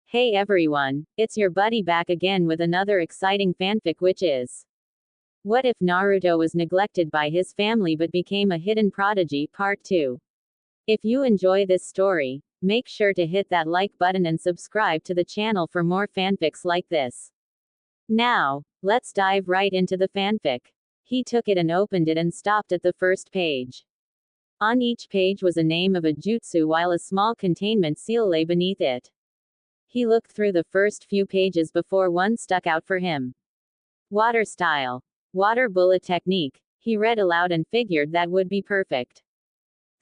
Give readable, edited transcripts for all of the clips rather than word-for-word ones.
Hey everyone, it's your buddy back again with another exciting fanfic, which is What if Naruto was neglected by his family but became a hidden prodigy, Part 2. If you enjoy this story, make sure to hit that like button and subscribe to the channel for more fanfics like this. Now, let's dive right into the fanfic. He took it and opened it and stopped at the first page. On each page was a name of a jutsu while a small containment seal lay beneath it. He looked through the first few pages before one stuck out for him. Water style. Water bullet technique. He read aloud and figured that would be perfect.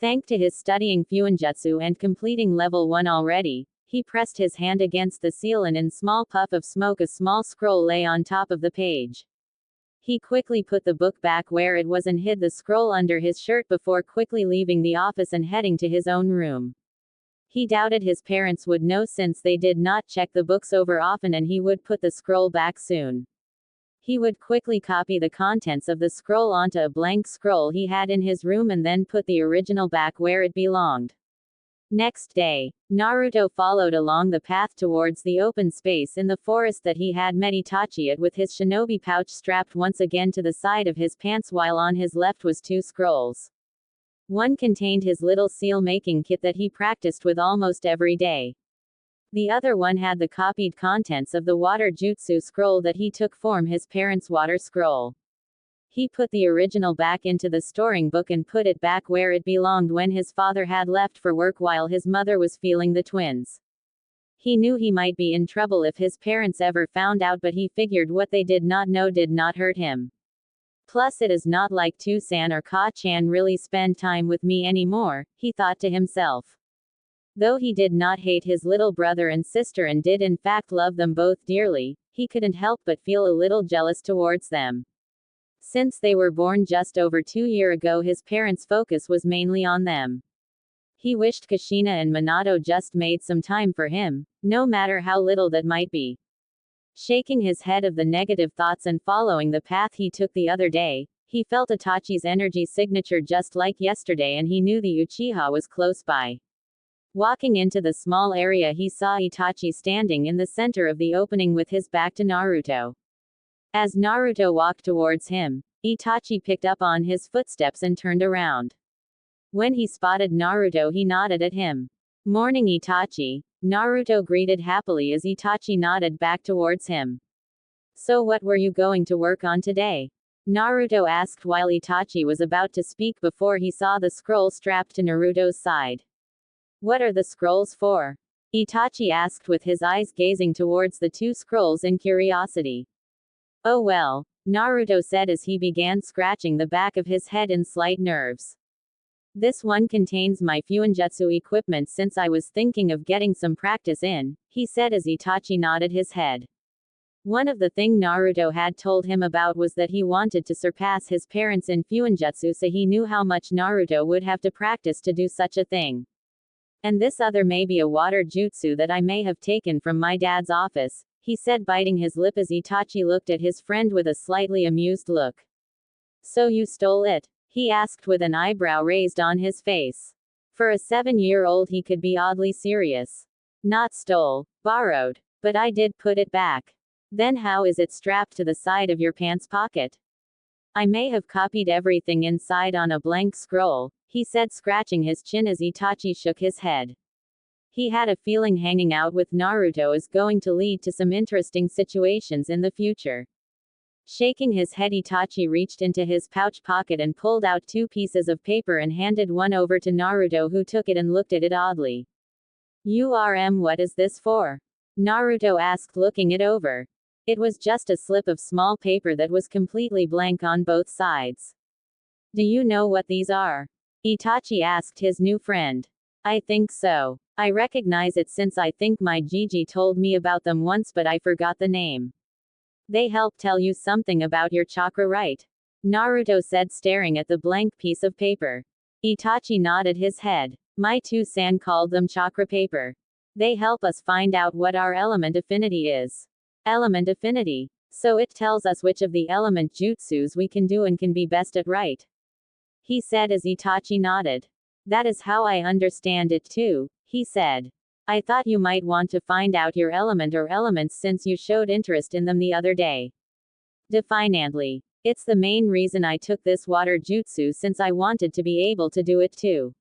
Thanks to his studying Fuinjutsu and completing level 1 already, he pressed his hand against the seal and in small puff of smoke a small scroll lay on top of the page. He quickly put the book back where it was and hid the scroll under his shirt before quickly leaving the office and heading to his own room. He doubted his parents would know since they did not check the books over often, and he would put the scroll back soon. He would quickly copy the contents of the scroll onto a blank scroll he had in his room and then put the original back where it belonged. Next day, Naruto followed along the path towards the open space in the forest that he had met Itachi at with his shinobi pouch strapped once again to the side of his pants, while on his left was 2 scrolls. One contained his little seal-making kit that he practiced with almost every day. The other one had the copied contents of the water jutsu scroll that he took from his parents' water scroll. He put the original back into the storing book and put it back where it belonged when his father had left for work while his mother was feeling the twins. He knew he might be in trouble if his parents ever found out, but he figured what they did not know did not hurt him. Plus, it is not like Tu-san or Ka-chan really spend time with me anymore, he thought to himself. Though he did not hate his little brother and sister and did in fact love them both dearly, he couldn't help but feel a little jealous towards them. Since they were born just over 2 years ago, his parents' focus was mainly on them. He wished Kushina and Minato just made some time for him, no matter how little that might be. Shaking his head of the negative thoughts and following the path he took the other day, he felt Itachi's energy signature just like yesterday, and he knew the Uchiha was close by. Walking into the small area, he saw Itachi standing in the center of the opening with his back to Naruto. As Naruto walked towards him, Itachi picked up on his footsteps and turned around. When he spotted Naruto, he nodded at him. "Morning, Itachi," Naruto greeted happily as Itachi nodded back towards him. "So what were you going to work on today?" Naruto asked while Itachi was about to speak before he saw the scroll strapped to Naruto's side. "What are the scrolls for?" Itachi asked with his eyes gazing towards the 2 scrolls in curiosity. "Oh well," Naruto said as he began scratching the back of his head in slight nerves. "This one contains my Fuinjutsu equipment since I was thinking of getting some practice in," he said as Itachi nodded his head. One of the things Naruto had told him about was that he wanted to surpass his parents in Fuinjutsu, so he knew how much Naruto would have to practice to do such a thing. "And this other may be a water jutsu that I may have taken from my dad's office," he said, biting his lip as Itachi looked at his friend with a slightly amused look. "So you stole it?" he asked with an eyebrow raised on his face. For a 7-year-old, he could be oddly serious. "Not stole, borrowed. But I did put it back." "Then how is it strapped to the side of your pants pocket?" "I may have copied everything inside on a blank scroll," he said, scratching his chin as Itachi shook his head. He had a feeling hanging out with Naruto is going to lead to some interesting situations in the future. Shaking his head, Itachi reached into his pouch pocket and pulled out 2 pieces of paper and handed one over to Naruto, who took it and looked at it oddly. What is this for?" Naruto asked, looking it over. It was just a slip of small paper that was completely blank on both sides. "Do you know what these are?" Itachi asked his new friend. "I think so. I recognize it since I think my Gigi told me about them once, but I forgot the name. They help tell you something about your chakra, right?" Naruto said, staring at the blank piece of paper. Itachi nodded his head. "My Tu-san called them chakra paper. They help us find out what our element affinity is." "Element affinity? So it tells us which of the element jutsus we can do and can be best at, right?" he said as Itachi nodded. "That is how I understand it too," he said. I thought you might want to find out your element or elements since you showed interest in them the other day. Defiantly. It's the main reason I took this water jutsu since I wanted to be able to do it too.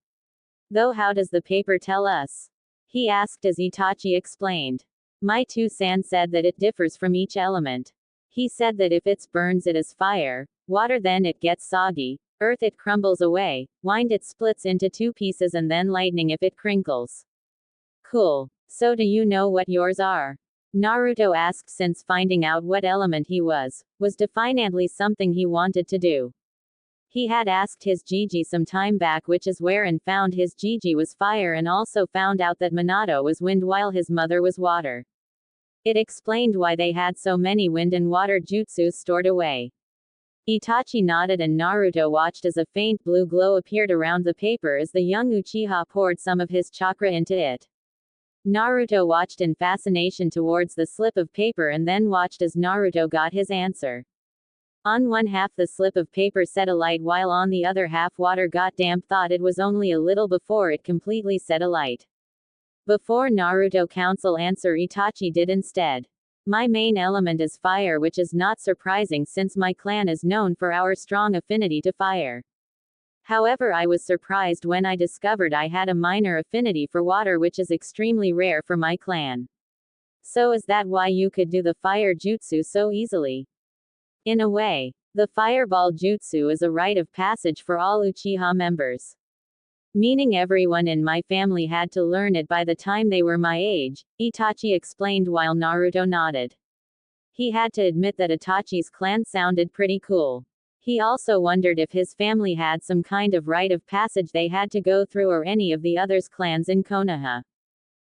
Though how does the paper tell us? He asked as Itachi explained. My two-san said that it differs from each element. He said that if it burns it is fire, water then it gets soggy, earth it crumbles away, wind it splits into two pieces and then lightning if it crinkles. Cool. So do you know what yours are? Naruto asked since finding out what element he was defiantly something he wanted to do. He had asked his Gigi some time back which is where and found his Gigi was fire and also found out that Minato was wind while his mother was water. It explained why they had so many wind and water jutsus stored away. Itachi nodded and Naruto watched as a faint blue glow appeared around the paper as the young Uchiha poured some of his chakra into it. Naruto watched in fascination towards the slip of paper and then watched as Naruto got his answer. On one half the slip of paper set alight while on the other half water got damp. Thought it was only a little before it completely set alight. Before Naruto counsel answer Itachi did instead. My main element is fire which is not surprising since my clan is known for our strong affinity to fire. However I was surprised when I discovered I had a minor affinity for water which is extremely rare for my clan. So is that why you could do the fire jutsu so easily? In a way, the fireball jutsu is a rite of passage for all Uchiha members. Meaning everyone in my family had to learn it by the time they were my age, Itachi explained while Naruto nodded. He had to admit that Itachi's clan sounded pretty cool. He also wondered if his family had some kind of rite of passage they had to go through or any of the others' clans in Konoha.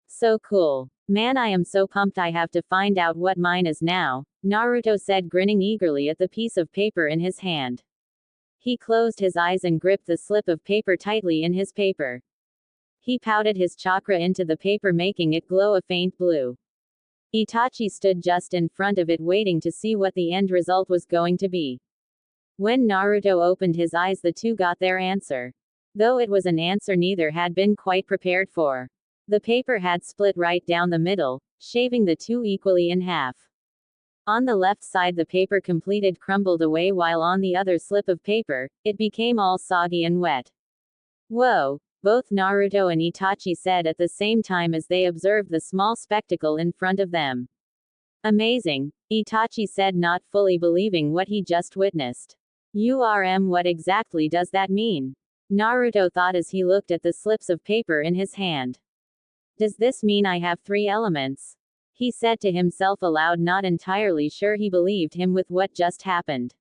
So cool. Man, I am so pumped I have to find out what mine is now, Naruto said grinning eagerly at the piece of paper in his hand. He closed his eyes and gripped the slip of paper tightly in his paper. He pouted his chakra into the paper making it glow a faint blue. Itachi stood just in front of it waiting to see what the end result was going to be. When Naruto opened his eyes the two got their answer. Though it was an answer neither had been quite prepared for. The paper had split right down the middle, shaving the two equally in half. On the left side the paper completed crumbled away while on the other slip of paper, it became all soggy and wet. Whoa! Both Naruto and Itachi said at the same time as they observed the small spectacle in front of them. Amazing, Itachi said not fully believing what he just witnessed. What exactly does that mean? Naruto thought as he looked at the slips of paper in his hand. Does this mean I have 3 elements? He said to himself aloud, not entirely sure he believed him with what just happened.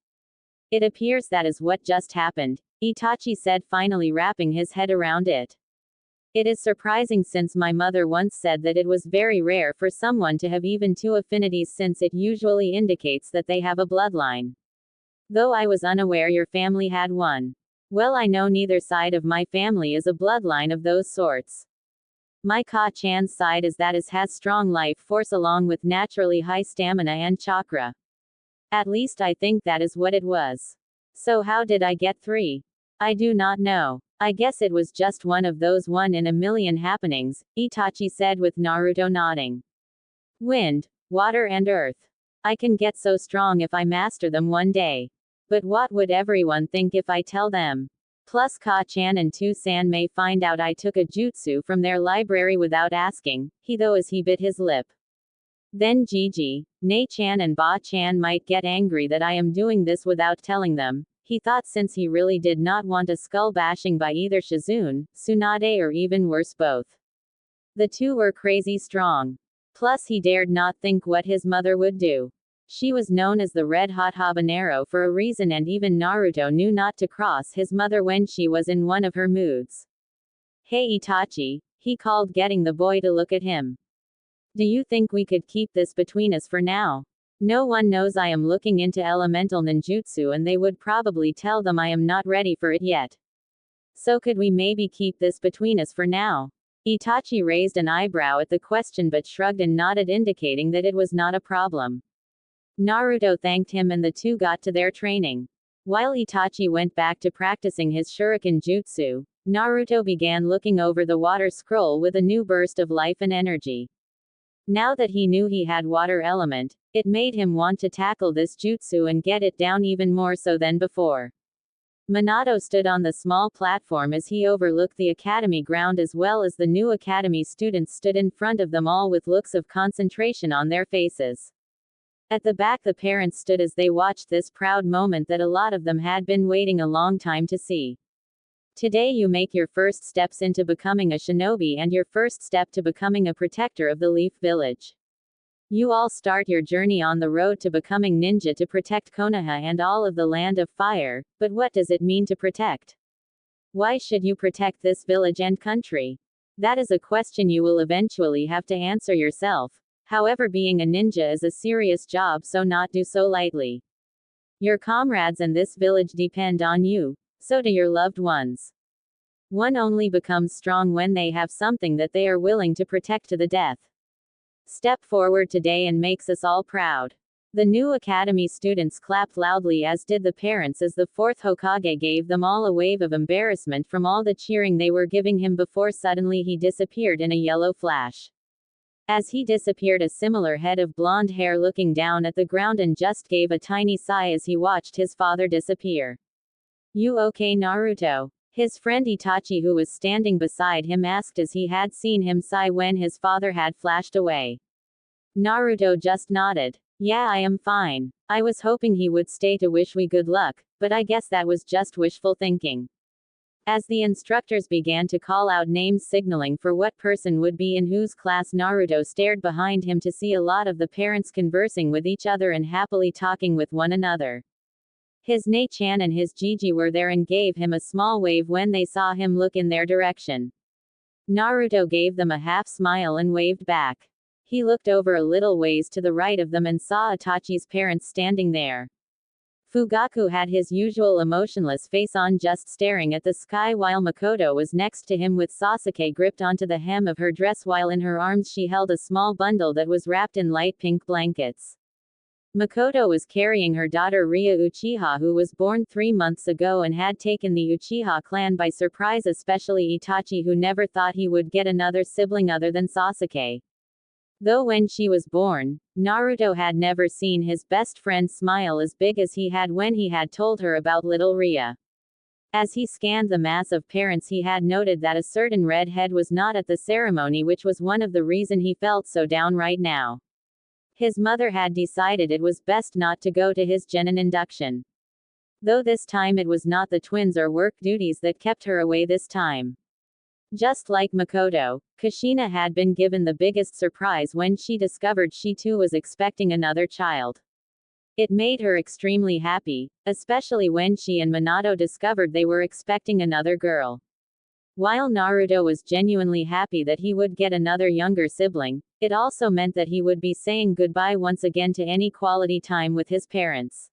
It appears that is what just happened, Itachi said finally wrapping his head around it. It is surprising since my mother once said that it was very rare for someone to have even 2 affinities since it usually indicates that they have a bloodline. Though I was unaware your family had one. Well, I know neither side of my family is a bloodline of those sorts. My Ka-chan's side is that has strong life force along with naturally high stamina and chakra. At least I think that is what it was. So how did I get 3? I do not know. I guess it was just one of those 1 in a million happenings, Itachi said with Naruto nodding. Wind, water and earth. I can get so strong if I master them one day. But what would everyone think if I tell them? Plus Ka-chan and Tu-san may find out I took a jutsu from their library without asking, though as he bit his lip. Then Gigi, Nei-chan and Ba-chan might get angry that I am doing this without telling them, he thought since he really did not want a skull bashing by either Shizune, Tsunade or even worse both. The two were crazy strong. Plus he dared not think what his mother would do. She was known as the red-hot habanero for a reason and even Naruto knew not to cross his mother when she was in one of her moods. Hey Itachi, he called getting the boy to look at him. Do you think we could keep this between us for now? No one knows I am looking into elemental ninjutsu and they would probably tell them I am not ready for it yet. So could we maybe keep this between us for now? Itachi raised an eyebrow at the question but shrugged and nodded indicating that it was not a problem. Naruto thanked him and the two got to their training. While Itachi went back to practicing his shuriken jutsu, Naruto began looking over the water scroll with a new burst of life and energy. Now that he knew he had water element, it made him want to tackle this jutsu and get it down even more so than before. Minato stood on the small platform as he overlooked the academy ground as well as the new academy students stood in front of them all with looks of concentration on their faces. At the back the parents stood as they watched this proud moment that a lot of them had been waiting a long time to see. Today you make your first steps into becoming a shinobi and your first step to becoming a protector of the Leaf Village. You all start your journey on the road to becoming ninja to protect Konoha and all of the Land of Fire, but what does it mean to protect? Why should you protect this village and country? That is a question you will eventually have to answer yourself. However, being a ninja is a serious job, so not do so lightly. Your comrades and this village depend on you, so do your loved ones. One only becomes strong when they have something that they are willing to protect to the death. Step forward today and makes us all proud. The new academy students clapped loudly, as did the parents, as the fourth Hokage gave them all a wave of embarrassment from all the cheering they were giving him before suddenly he disappeared in a yellow flash. As he disappeared, a similar head of blonde hair looking down at the ground and just gave a tiny sigh as he watched his father disappear. You okay, Naruto? His friend Itachi, who was standing beside him, asked as he had seen him sigh when his father had flashed away. Naruto just nodded. Yeah, I am fine. I was hoping he would stay to wish we good luck, but I guess that was just wishful thinking. As the instructors began to call out names signaling for what person would be in whose class, Naruto stared behind him to see a lot of the parents conversing with each other and happily talking with one another. His Ne-chan and his Gigi were there and gave him a small wave when they saw him look in their direction. Naruto gave them a half smile and waved back. He looked over a little ways to the right of them and saw Itachi's parents standing there. Fugaku had his usual emotionless face on, just staring at the sky, while Makoto was next to him with Sasuke gripped onto the hem of her dress while in her arms she held a small bundle that was wrapped in light pink blankets. Makoto was carrying her daughter Ria Uchiha, who was born 3 months ago and had taken the Uchiha clan by surprise, especially Itachi, who never thought he would get another sibling other than Sasuke. Though when she was born, Naruto had never seen his best friend smile as big as he had when he had told her about little Ria. As he scanned the mass of parents, he had noted that a certain redhead was not at the ceremony, which was one of the reasons he felt so down right now. His mother had decided it was best not to go to his genin induction. Though this time it was not the twins or work duties that kept her away this time. Just like Makoto, Kushina had been given the biggest surprise when she discovered she too was expecting another child. It made her extremely happy, especially when she and Minato discovered they were expecting another girl. While Naruto was genuinely happy that he would get another younger sibling, it also meant that he would be saying goodbye once again to any quality time with his parents.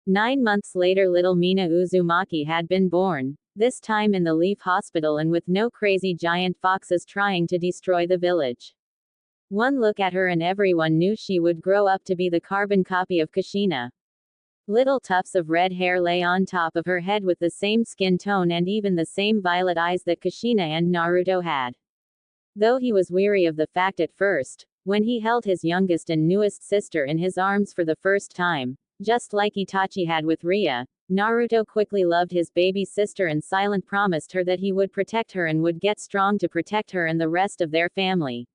9 months later, little Mina Uzumaki had been born, this time in the Leaf Hospital and with no crazy giant foxes trying to destroy the village. One look at her and everyone knew she would grow up to be the carbon copy of Kushina. Little tufts of red hair lay on top of her head with the same skin tone and even the same violet eyes that Kushina and Naruto had. Though he was weary of the fact at first, when he held his youngest and newest sister in his arms for the first time, just like Itachi had with Ria, Naruto quickly loved his baby sister and silently promised her that he would protect her and would get strong to protect her and the rest of their family.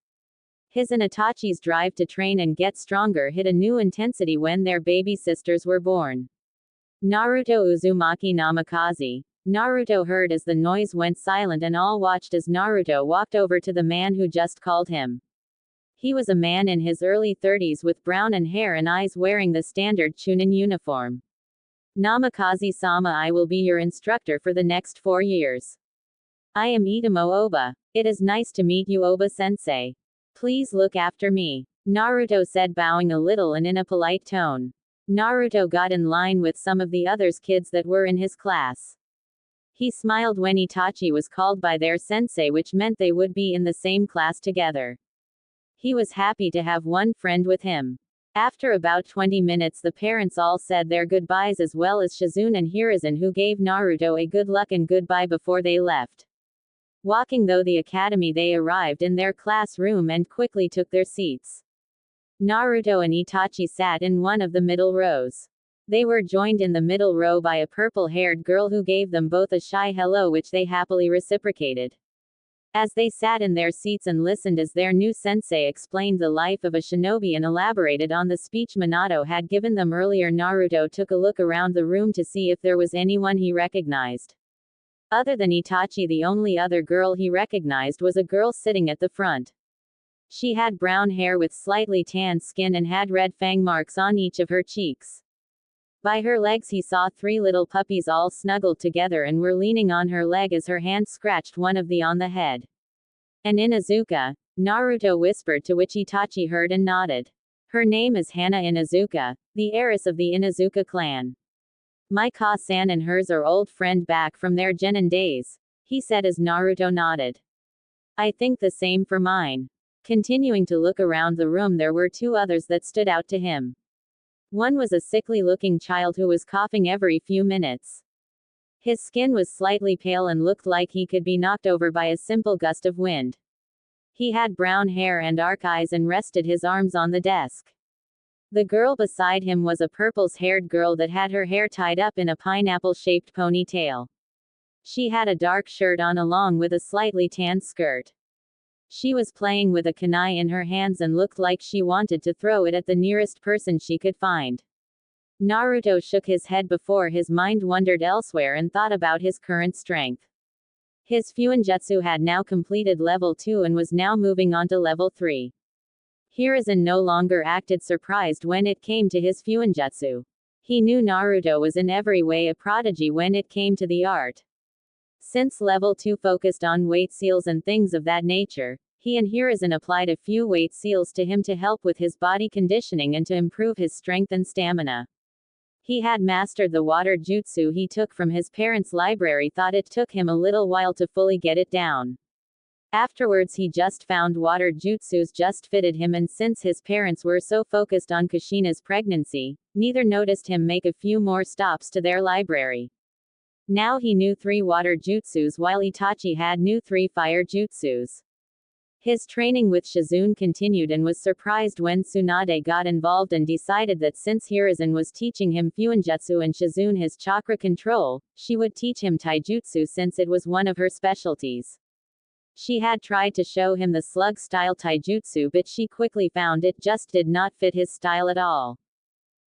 His and Itachi's drive to train and get stronger hit a new intensity when their baby sisters were born. Naruto Uzumaki Namikaze. Naruto heard as the noise went silent and all watched as Naruto walked over to the man who just called him. He was a man in his early 30s with brown and hair and eyes, wearing the standard Chunin uniform. Namikaze-sama, I will be your instructor for the next 4 years. I am Itamo Oba. It is nice to meet you, Oba-sensei. Please look after me, Naruto said, bowing a little and in a polite tone. Naruto got in line with some of the others kids that were in his class. He smiled when Itachi was called by their sensei, which meant they would be in the same class together. He was happy to have one friend with him. After about 20 minutes, the parents all said their goodbyes, as well as Shizune and Hiruzen, who gave Naruto a good luck and goodbye before they left. Walking through the academy, they arrived in their classroom and quickly took their seats. Naruto and Itachi sat in one of the middle rows. They were joined in the middle row by a purple-haired girl who gave them both a shy hello, which they happily reciprocated. As they sat in their seats and listened as their new sensei explained the life of a shinobi and elaborated on the speech Minato had given them earlier, Naruto took a look around the room to see if there was anyone he recognized. Other than Itachi, the only other girl he recognized was a girl sitting at the front. She had brown hair with slightly tanned skin and had red fang marks on each of her cheeks. By her legs he saw 3 little puppies all snuggled together and were leaning on her leg as her hand scratched one of the on the head. "An Inuzuka," Naruto whispered, to which Itachi heard and nodded. "Her name is Hana Inuzuka, the heiress of the Inuzuka clan. My Ka-san and hers are old friend back from their genin days," he said as Naruto nodded. "I think the same for mine." Continuing to look around the room, there were 2 others that stood out to him. One was a sickly-looking child who was coughing every few minutes. His skin was slightly pale and looked like he could be knocked over by a simple gust of wind. He had brown hair and dark eyes and rested his arms on the desk. The girl beside him was a purple-haired girl that had her hair tied up in a pineapple-shaped ponytail. She had a dark shirt on along with a slightly tanned skirt. She was playing with a kunai in her hands and looked like she wanted to throw it at the nearest person she could find. Naruto shook his head before his mind wandered elsewhere and thought about his current strength. His Fuinjutsu had now completed level 2 and was now moving on to level 3. Hiruzen no longer acted surprised when it came to his Fuinjutsu. He knew Naruto was in every way a prodigy when it came to the art. Since level 2 focused on weight seals and things of that nature, he and Hiruzen applied a few weight seals to him to help with his body conditioning and to improve his strength and stamina. He had mastered the water jutsu he took from his parents' library, thought it took him a little while to fully get it down. Afterwards he just found water jutsus just fitted him, and since his parents were so focused on Kushina's pregnancy, neither noticed him make a few more stops to their library. Now he knew 3 water jutsus while Itachi had knew 3 fire jutsus. His training with Shizune continued and was surprised when Tsunade got involved and decided that since Hiruzen was teaching him Fuinjutsu and Shizune his chakra control, she would teach him taijutsu since it was one of her specialties. She had tried to show him the slug-style taijutsu, but she quickly found it just did not fit his style at all.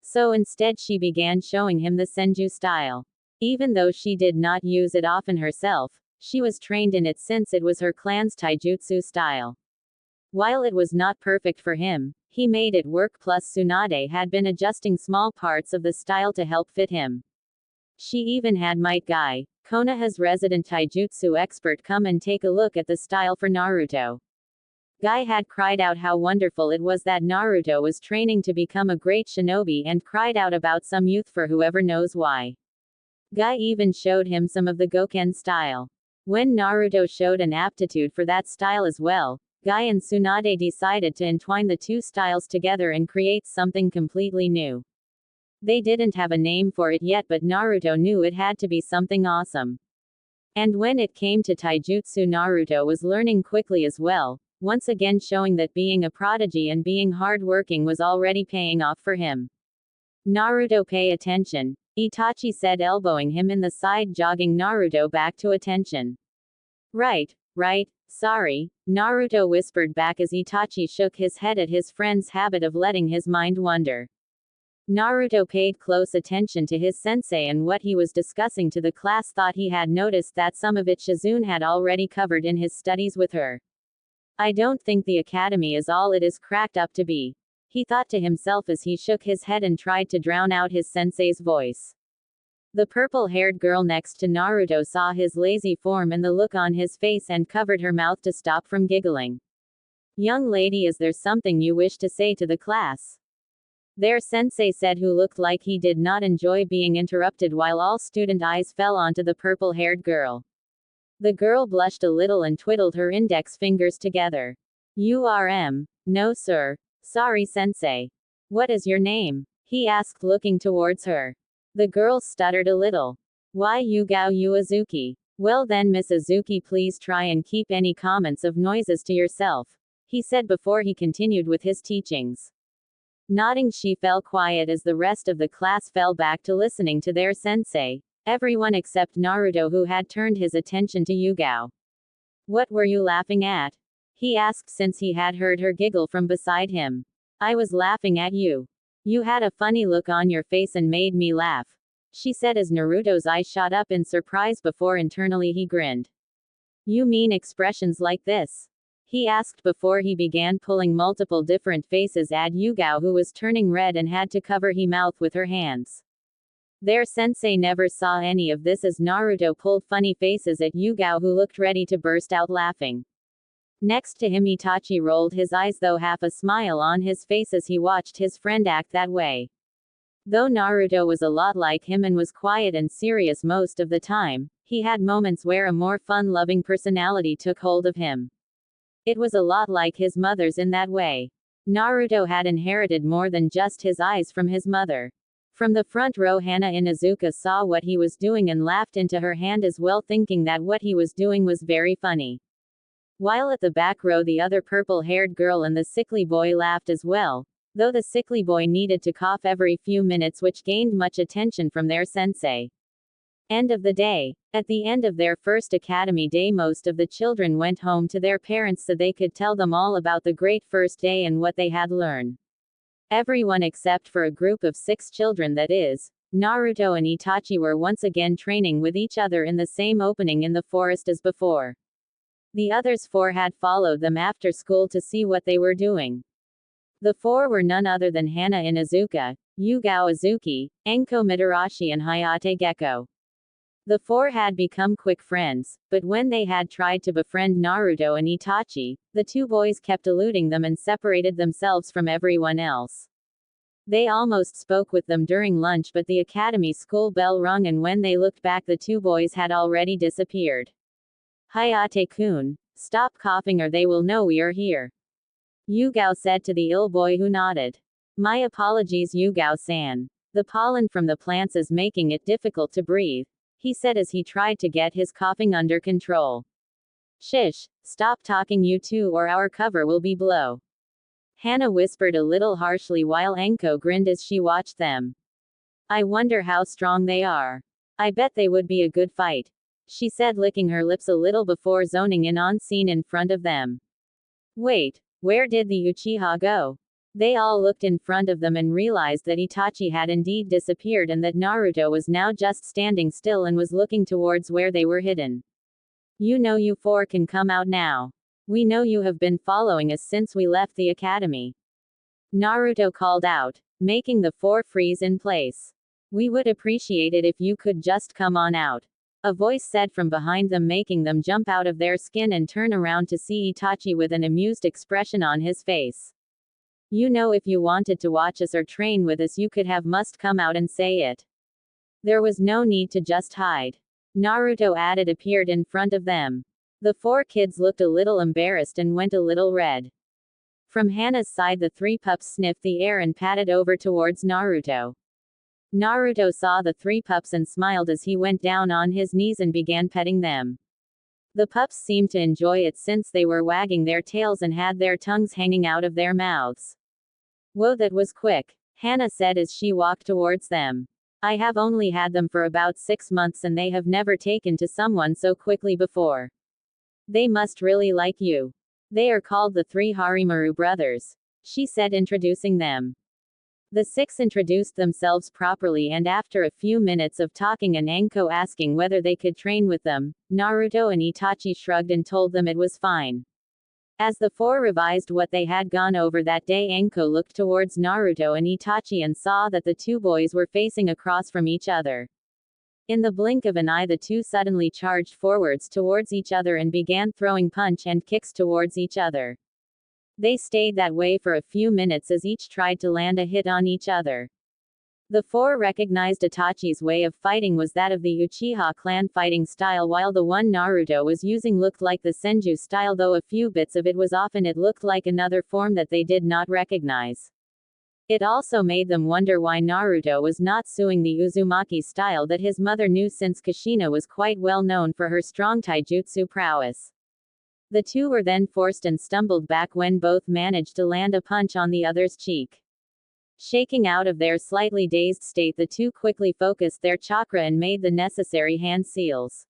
So instead she began showing him the senju style. Even though she did not use it often herself, she was trained in it since it was her clan's taijutsu style. While it was not perfect for him, he made it work, plus Tsunade had been adjusting small parts of the style to help fit him. She even had Might Guy, Konoha's resident taijutsu expert, come and take a look at the style for Naruto. Guy had cried out how wonderful it was that Naruto was training to become a great shinobi and cried out about some youth for whoever knows why. Guy even showed him some of the Goken style. When Naruto showed an aptitude for that style as well, Guy and Tsunade decided to entwine the 2 styles together and create something completely new. They didn't have a name for it yet, but Naruto knew it had to be something awesome. And when it came to taijutsu, Naruto was learning quickly as well, once again showing that being a prodigy and being hard-working was already paying off for him. "Naruto, pay attention," Itachi said, elbowing him in the side, jogging Naruto back to attention. Right, sorry," Naruto whispered back as Itachi shook his head at his friend's habit of letting his mind wander. Naruto paid close attention to his sensei and what he was discussing to the class, thought he had noticed that some of it Shizune had already covered in his studies with her. "I don't think the academy is all it is cracked up to be," he thought to himself as he shook his head and tried to drown out his sensei's voice. The purple-haired girl next to Naruto saw his lazy form and the look on his face and covered her mouth to stop from giggling. "Young lady, is there something you wish to say to the class?" their sensei said, who looked like he did not enjoy being interrupted, while all student eyes fell onto the purple-haired girl. The girl blushed a little and twiddled her index fingers together. "No sir. Sorry, sensei." What is your name? He asked, looking towards her. The girl stuttered a little. Why, Yugao Uezuki. Well then, Miss Azuki, please try and keep any comments of noises to yourself, he said before he continued with his teachings. Nodding, she fell quiet as the rest of the class fell back to listening to their sensei. Everyone except Naruto, who had turned his attention to Yugao. What were you laughing at? He asked, since he had heard her giggle from beside him. I was laughing at you. You had a funny look on your face and made me laugh, she said as Naruto's eyes shot up in surprise before internally he grinned. You mean expressions like this? He asked before he began pulling multiple different faces at Yugao, who was turning red and had to cover her mouth with her hands. Their sensei never saw any of this as Naruto pulled funny faces at Yugao, who looked ready to burst out laughing. Next to him, Itachi rolled his eyes, though half a smile on his face as he watched his friend act that way. Though Naruto was a lot like him and was quiet and serious most of the time, he had moments where a more fun-loving personality took hold of him. It was a lot like his mother's in that way. Naruto had inherited more than just his eyes from his mother. From the front row, Hana Inuzuka saw what he was doing and laughed into her hand as well, thinking that what he was doing was very funny. While at the back row, the other purple-haired girl and the sickly boy laughed as well, though the sickly boy needed to cough every few minutes, which gained much attention from their sensei. End of the day. At the end of their first academy day, most of the children went home to their parents so they could tell them all about the great first day and what they had learned. Everyone except for a group of 6 children, that is, Naruto and Itachi, were once again training with each other in the same opening in the forest as before. The others 4 had followed them after school to see what they were doing. The 4 were none other than Hana Inuzuka, Yugao Azuki, Enko Mitarashi, and Hayate Gecko. The 4 had become quick friends, but when they had tried to befriend Naruto and Itachi, the 2 boys kept eluding them and separated themselves from everyone else. They almost spoke with them during lunch, but the academy school bell rung, and when they looked back, the 2 boys had already disappeared. Hayate-kun, stop coughing or they will know we are here, Yugao said to the ill boy, who nodded. My apologies, Yugao-san. The pollen from the plants is making it difficult to breathe, he said as he tried to get his coughing under control. Shish, stop talking you two or our cover will be blow, Hana whispered a little harshly while Enko grinned as she watched them. I wonder how strong they are. I bet they would be a good fight, she said, licking her lips a little before zoning in on scene in front of them. Wait, where did the Uchiha go? They all looked in front of them and realized that Itachi had indeed disappeared and that Naruto was now just standing still and was looking towards where they were hidden. You know, you 4 can come out now. We know you have been following us since we left the academy, Naruto called out, making the 4 freeze in place. We would appreciate it if you could just come on out, a voice said from behind them, making them jump out of their skin and turn around to see Itachi with an amused expression on his face. You know, if you wanted to watch us or train with us, you could have must come out and say it. There was no need to just hide, Naruto added, appeared in front of them. The 4 kids looked a little embarrassed and went a little red. From Hana's side, the 3 pups sniffed the air and padded over towards Naruto. Naruto saw the 3 pups and smiled as he went down on his knees and began petting them. The pups seemed to enjoy it since they were wagging their tails and had their tongues hanging out of their mouths. Whoa, that was quick, Hana said as she walked towards them. I have only had them for about 6 months and they have never taken to someone so quickly before. They must really like you. They are called the 3 Harimaru brothers, she said, introducing them. The 6 introduced themselves properly, and after a few minutes of talking and Enko asking whether they could train with them, Naruto and Itachi shrugged and told them it was fine. As the 4 revised what they had gone over that day, Enko looked towards Naruto and Itachi and saw that the 2 boys were facing across from each other. In the blink of an eye, the 2 suddenly charged forwards towards each other and began throwing punch and kicks towards each other. They stayed that way for a few minutes as each tried to land a hit on each other. The 4 recognized Itachi's way of fighting was that of the Uchiha clan fighting style, while the one Naruto was using looked like the Senju style, though a few bits of it was off and it looked like another form that they did not recognize. It also made them wonder why Naruto was not suing the Uzumaki style that his mother knew, since Kushina was quite well known for her strong taijutsu prowess. The two were then forced and stumbled back when both managed to land a punch on the other's cheek. Shaking out of their slightly dazed state, the two quickly focused their chakra and made the necessary hand seals.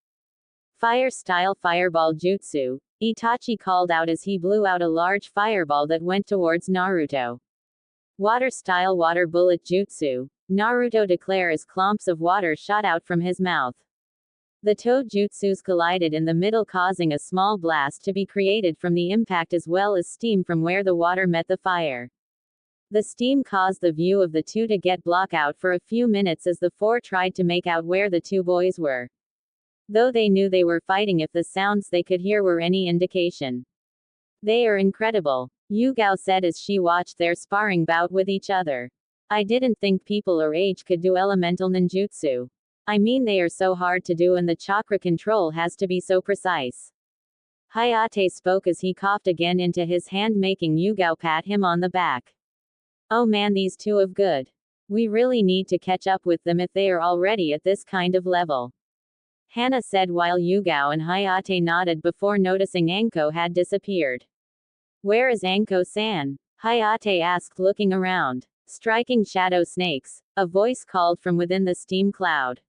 Fire-style fireball jutsu, Itachi called out as he blew out a large fireball that went towards Naruto. Water-style water bullet jutsu, Naruto declared as clumps of water shot out from his mouth. The toe jutsus collided in the middle, causing a small blast to be created from the impact as well as steam from where the water met the fire. The steam caused the view of the two to get blocked out for a few minutes as the four tried to make out where the two boys were. Though they knew they were fighting if the sounds they could hear were any indication. "They are incredible," Yugao said as she watched their sparring bout with each other. "I didn't think people our age could do elemental ninjutsu. I mean, they are so hard to do and the chakra control has to be so precise." Hayate spoke as he coughed again into his hand, making Yugao pat him on the back. "Oh man, these two are good. We really need to catch up with them if they are already at this kind of level," Hana said while Yugao and Hayate nodded before noticing Anko had disappeared. "Where is Anko-san?" Hayate asked, looking around. "Striking shadow snakes," a voice called from within the steam cloud.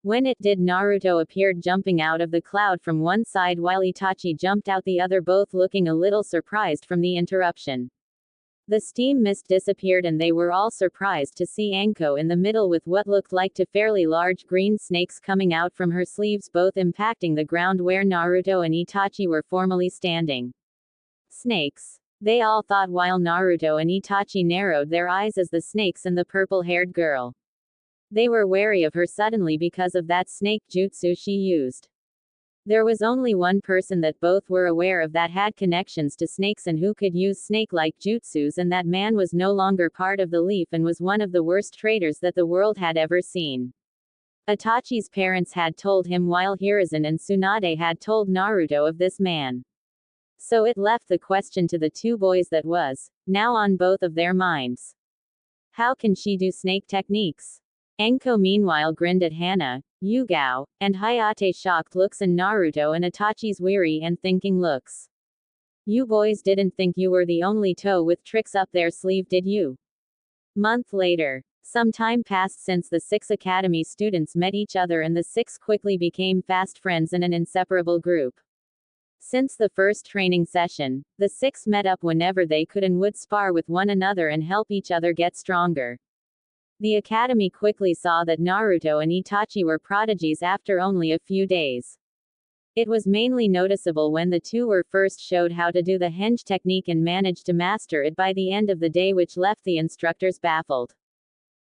When it did, Naruto appeared jumping out of the cloud from one side while Itachi jumped out the other, both looking a little surprised from the interruption. The steam mist disappeared and they were all surprised to see Anko in the middle with what looked like two fairly large green snakes coming out from her sleeves, both impacting the ground where Naruto and Itachi were formerly standing. Snakes, they all thought, while Naruto and Itachi narrowed their eyes as the snakes and the purple-haired girl. They were wary of her suddenly because of that snake jutsu she used. There was only one person that both were aware of that had connections to snakes and who could use snake-like jutsus, and that man was no longer part of the Leaf and was one of the worst traitors that the world had ever seen. Itachi's parents had told him, while Hiruzen and Tsunade had told Naruto of this man. So it left the question to the two boys that was, now on both of their minds. How can she do snake techniques? Anko meanwhile grinned at Hana, Yugao, and Hayate's shocked looks and Naruto and Itachi's weary and thinking looks. "You boys didn't think you were the only toe with tricks up their sleeve, did you?" Month later. Some time passed since the 6 academy students met each other and the 6 quickly became fast friends and an inseparable group. Since the first training session, the 6 met up whenever they could and would spar with one another and help each other get stronger. The academy quickly saw that Naruto and Itachi were prodigies after only a few days. It was mainly noticeable when the two were first showed how to do the henge technique and managed to master it by the end of the day, which left the instructors baffled.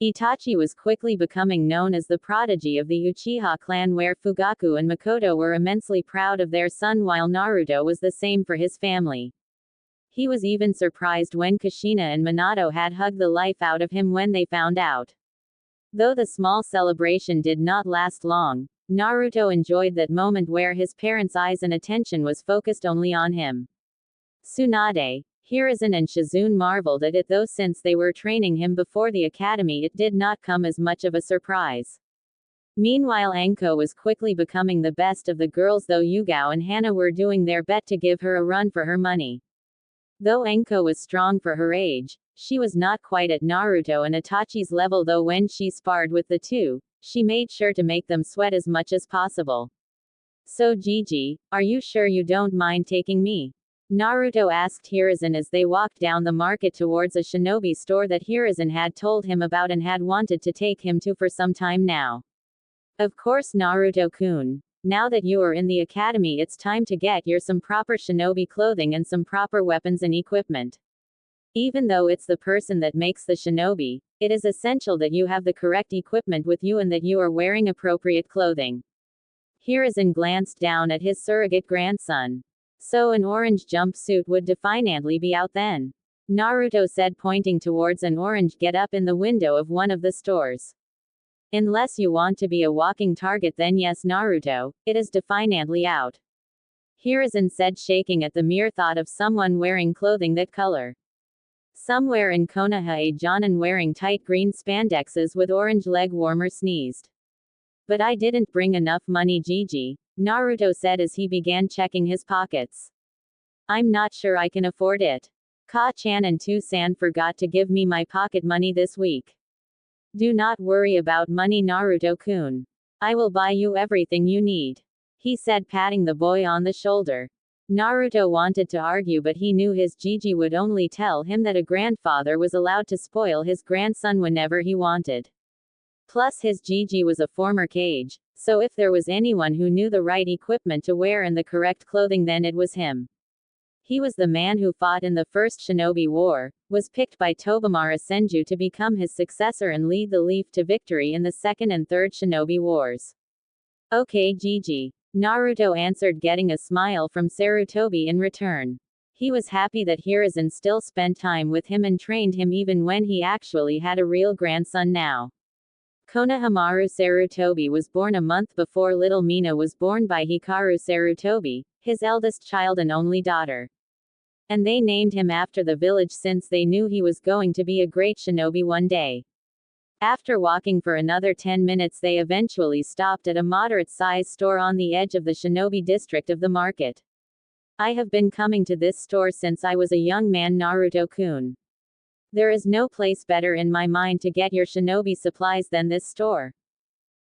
Itachi was quickly becoming known as the prodigy of the Uchiha clan, where Fugaku and Makoto were immensely proud of their son, while Naruto was the same for his family. He was even surprised when Kushina and Minato had hugged the life out of him when they found out. Though the small celebration did not last long, Naruto enjoyed that moment where his parents' eyes and attention was focused only on him. Tsunade, Hiruzen and Shizune marveled at it, though since they were training him before the academy it did not come as much of a surprise. Meanwhile, Anko was quickly becoming the best of the girls, though Yugao and Hana were doing their best to give her a run for her money. Though Anko was strong for her age, she was not quite at Naruto and Itachi's level, though when she sparred with the two, she made sure to make them sweat as much as possible. "So Gigi, are you sure you don't mind taking me?" Naruto asked Hiruzen as they walked down the market towards a shinobi store that Hiruzen had told him about and had wanted to take him to for some time now. "Of course, Naruto-kun. Now that you are in the academy, it's time to get your some proper shinobi clothing and some proper weapons and equipment. Even though it's the person that makes the shinobi, it is essential that you have the correct equipment with you and that you are wearing appropriate clothing." Hiruzen glanced down at his surrogate grandson. "So an orange jumpsuit would definitely be out then?" Naruto said, pointing towards an orange get-up in the window of one of the stores. "Unless you want to be a walking target, then yes, Naruto, it is definitely out," Hiruzen said, shaking at the mere thought of someone wearing clothing that color. Somewhere in Konoha, a Jonin wearing tight green spandexes with orange leg warmer sneezed. But I didn't bring enough money, Gigi, Naruto said as he began checking his pockets. I'm not sure I can afford it. Ka-chan and Tu-san forgot to give me my pocket money this week. Do not worry about money, Naruto-kun. I will buy you everything you need, he said, patting the boy on the shoulder. Naruto wanted to argue, but he knew his Gigi would only tell him that a grandfather was allowed to spoil his grandson whenever he wanted. Plus, his Gigi was a former Kage, so if there was anyone who knew the right equipment to wear and the correct clothing, then it was him. He was the man who fought in the First Shinobi War, was picked by Tobimura Senju to become his successor and lead the Leaf to victory in the Second and Third Shinobi Wars. Okay, Gigi, Naruto answered, getting a smile from Sarutobi in return. He was happy that Hiruzen still spent time with him and trained him even when he actually had a real grandson now. Konohamaru Sarutobi was born a month before little Mina was born by Hikaru Sarutobi, his eldest child and only daughter. And they named him after the village since they knew he was going to be a great shinobi one day. After walking for another 10 minutes, they eventually stopped at a moderate-sized store on the edge of the shinobi district of the market. I have been coming to this store since I was a young man, Naruto-kun. There is no place better in my mind to get your shinobi supplies than this store,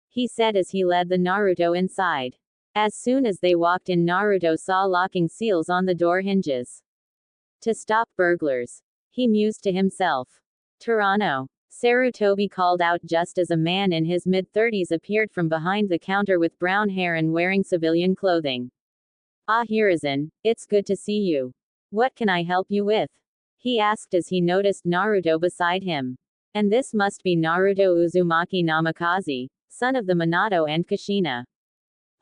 he said as he led the Naruto inside. As soon as they walked in, Naruto saw locking seals on the door hinges. To stop burglars, he mused to himself. Tyranno, Sarutobi called out just as a man in his mid-30s appeared from behind the counter with brown hair and wearing civilian clothing. Ah, Hiruzen, it's good to see you. What can I help you with? He asked as he noticed Naruto beside him. And this must be Naruto Uzumaki Namikaze, son of the Minato and Kushina.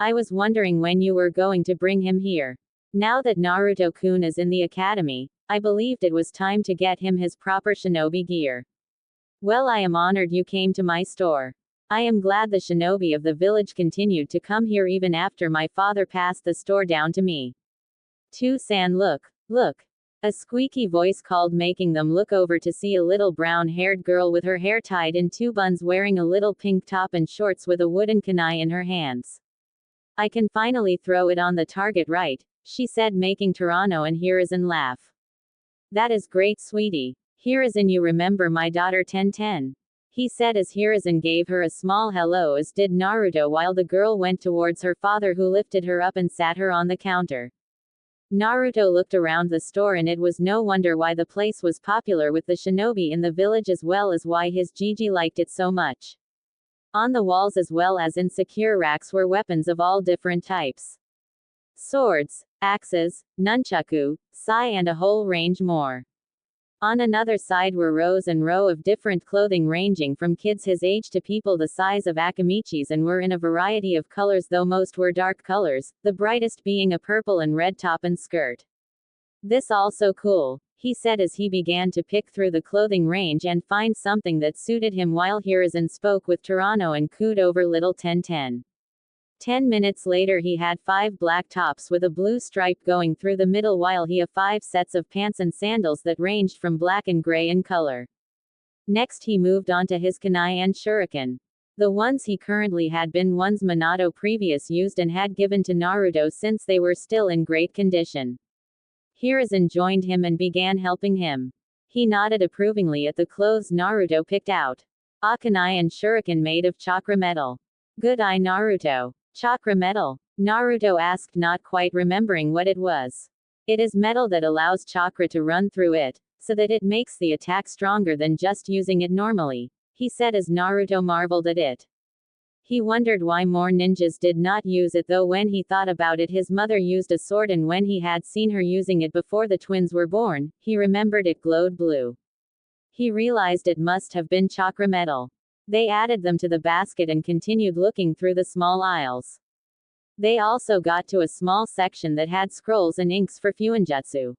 I was wondering when you were going to bring him here. Now that Naruto-kun is in the academy, I believed it was time to get him his proper shinobi gear. Well, I am honored you came to my store. I am glad the shinobi of the village continued to come here even after my father passed the store down to me. Tu-san, look, look. A squeaky voice called, making them look over to see a little brown-haired girl with her hair tied in two buns wearing a little pink top and shorts with a wooden kunai in her hands. I can finally throw it on the target, right? She said, making Tyranno and Hiruzen laugh. That is great, sweetie. Hiruzen, you remember my daughter Ten-Ten? He said as Hiruzen gave her a small hello, as did Naruto, while the girl went towards her father, who lifted her up and sat her on the counter. Naruto looked around the store, and it was no wonder why the place was popular with the shinobi in the village, as well as why his Gigi liked it so much. On the walls as well as in secure racks were weapons of all different types. Swords, axes, nunchaku, sai, and a whole range more. On another side were rows and row of different clothing ranging from kids his age to people the size of Akamichis, and were in a variety of colors, though most were dark colors, the brightest being a purple and red top and skirt. This also cool, he said as he began to pick through the clothing range and find something that suited him, while Hiruzen spoke with Tyranno and cooed over little Ten-Ten. 10 minutes later he had 5 black tops with a blue stripe going through the middle, while he had 5 sets of pants and sandals that ranged from black and gray in color. Next he moved on to his kunai and shuriken. The ones he currently had been ones Minato previous used and had given to Naruto since they were still in great condition. Hiruzen joined him and began helping him. He nodded approvingly at the clothes Naruto picked out. A kunai and shuriken made of chakra metal. Good eye, Naruto. Chakra metal? Naruto asked, not quite remembering what it was. It is metal that allows chakra to run through it, so that it makes the attack stronger than just using it normally, he said as Naruto marveled at it. He wondered why more ninjas did not use it, though when he thought about it, his mother used a sword, and when he had seen her using it before the twins were born, he remembered it glowed blue. He realized it must have been chakra metal. They added them to the basket and continued looking through the small aisles. They also got to a small section that had scrolls and inks for fuinjutsu.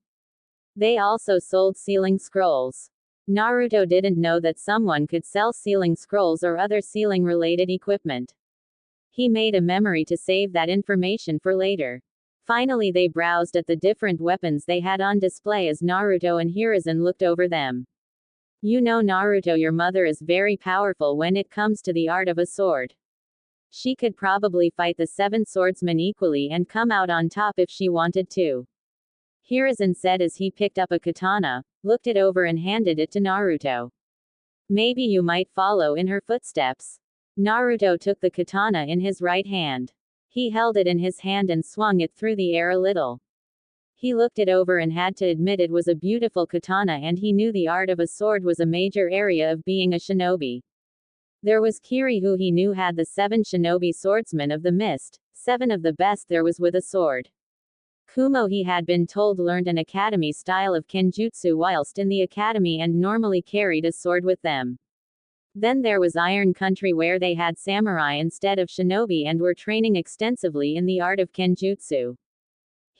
They also sold sealing scrolls. Naruto didn't know that someone could sell sealing scrolls or other sealing-related equipment. He made a memory to save that information for later. Finally they browsed at the different weapons they had on display as Naruto and Hiruzen looked over them. You know Naruto, your mother is very powerful when it comes to the art of a sword. She could probably fight the 7 swordsmen equally and come out on top if she wanted to. Hiruzen said as he picked up a katana, looked it over and handed it to Naruto. Maybe you might follow in her footsteps. Naruto took the katana in his right hand. He held it in his hand and swung it through the air a little. He looked it over and had to admit it was a beautiful katana, and he knew the art of a sword was a major area of being a shinobi. There was Kiri, who he knew had the 7 shinobi swordsmen of the mist, 7 of the best there was with a sword. Kumo, he had been told, learned an academy style of kenjutsu whilst in the academy and normally carried a sword with them. Then there was Iron Country, where they had samurai instead of shinobi and were training extensively in the art of kenjutsu.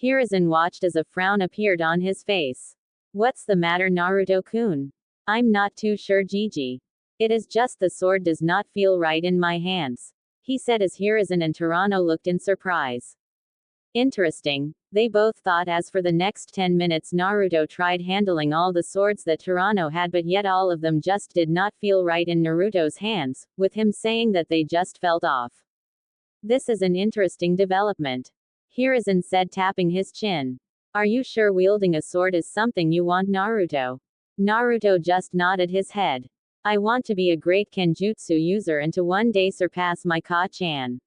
Hiruzen watched as a frown appeared on his face. What's the matter, Naruto-kun? I'm not too sure, Gigi. It is just the sword does not feel right in my hands, he said as Hiruzen and Toranno looked in surprise. Interesting, they both thought. As for the next 10 minutes, Naruto tried handling all the swords that Toranno had, but yet all of them just did not feel right in Naruto's hands, with him saying that they just felt off. This is an interesting development, Hiruzen said, tapping his chin. Are you sure wielding a sword is something you want, Naruto? Naruto just nodded his head. I want to be a great kenjutsu user and to one day surpass my Ka-chan.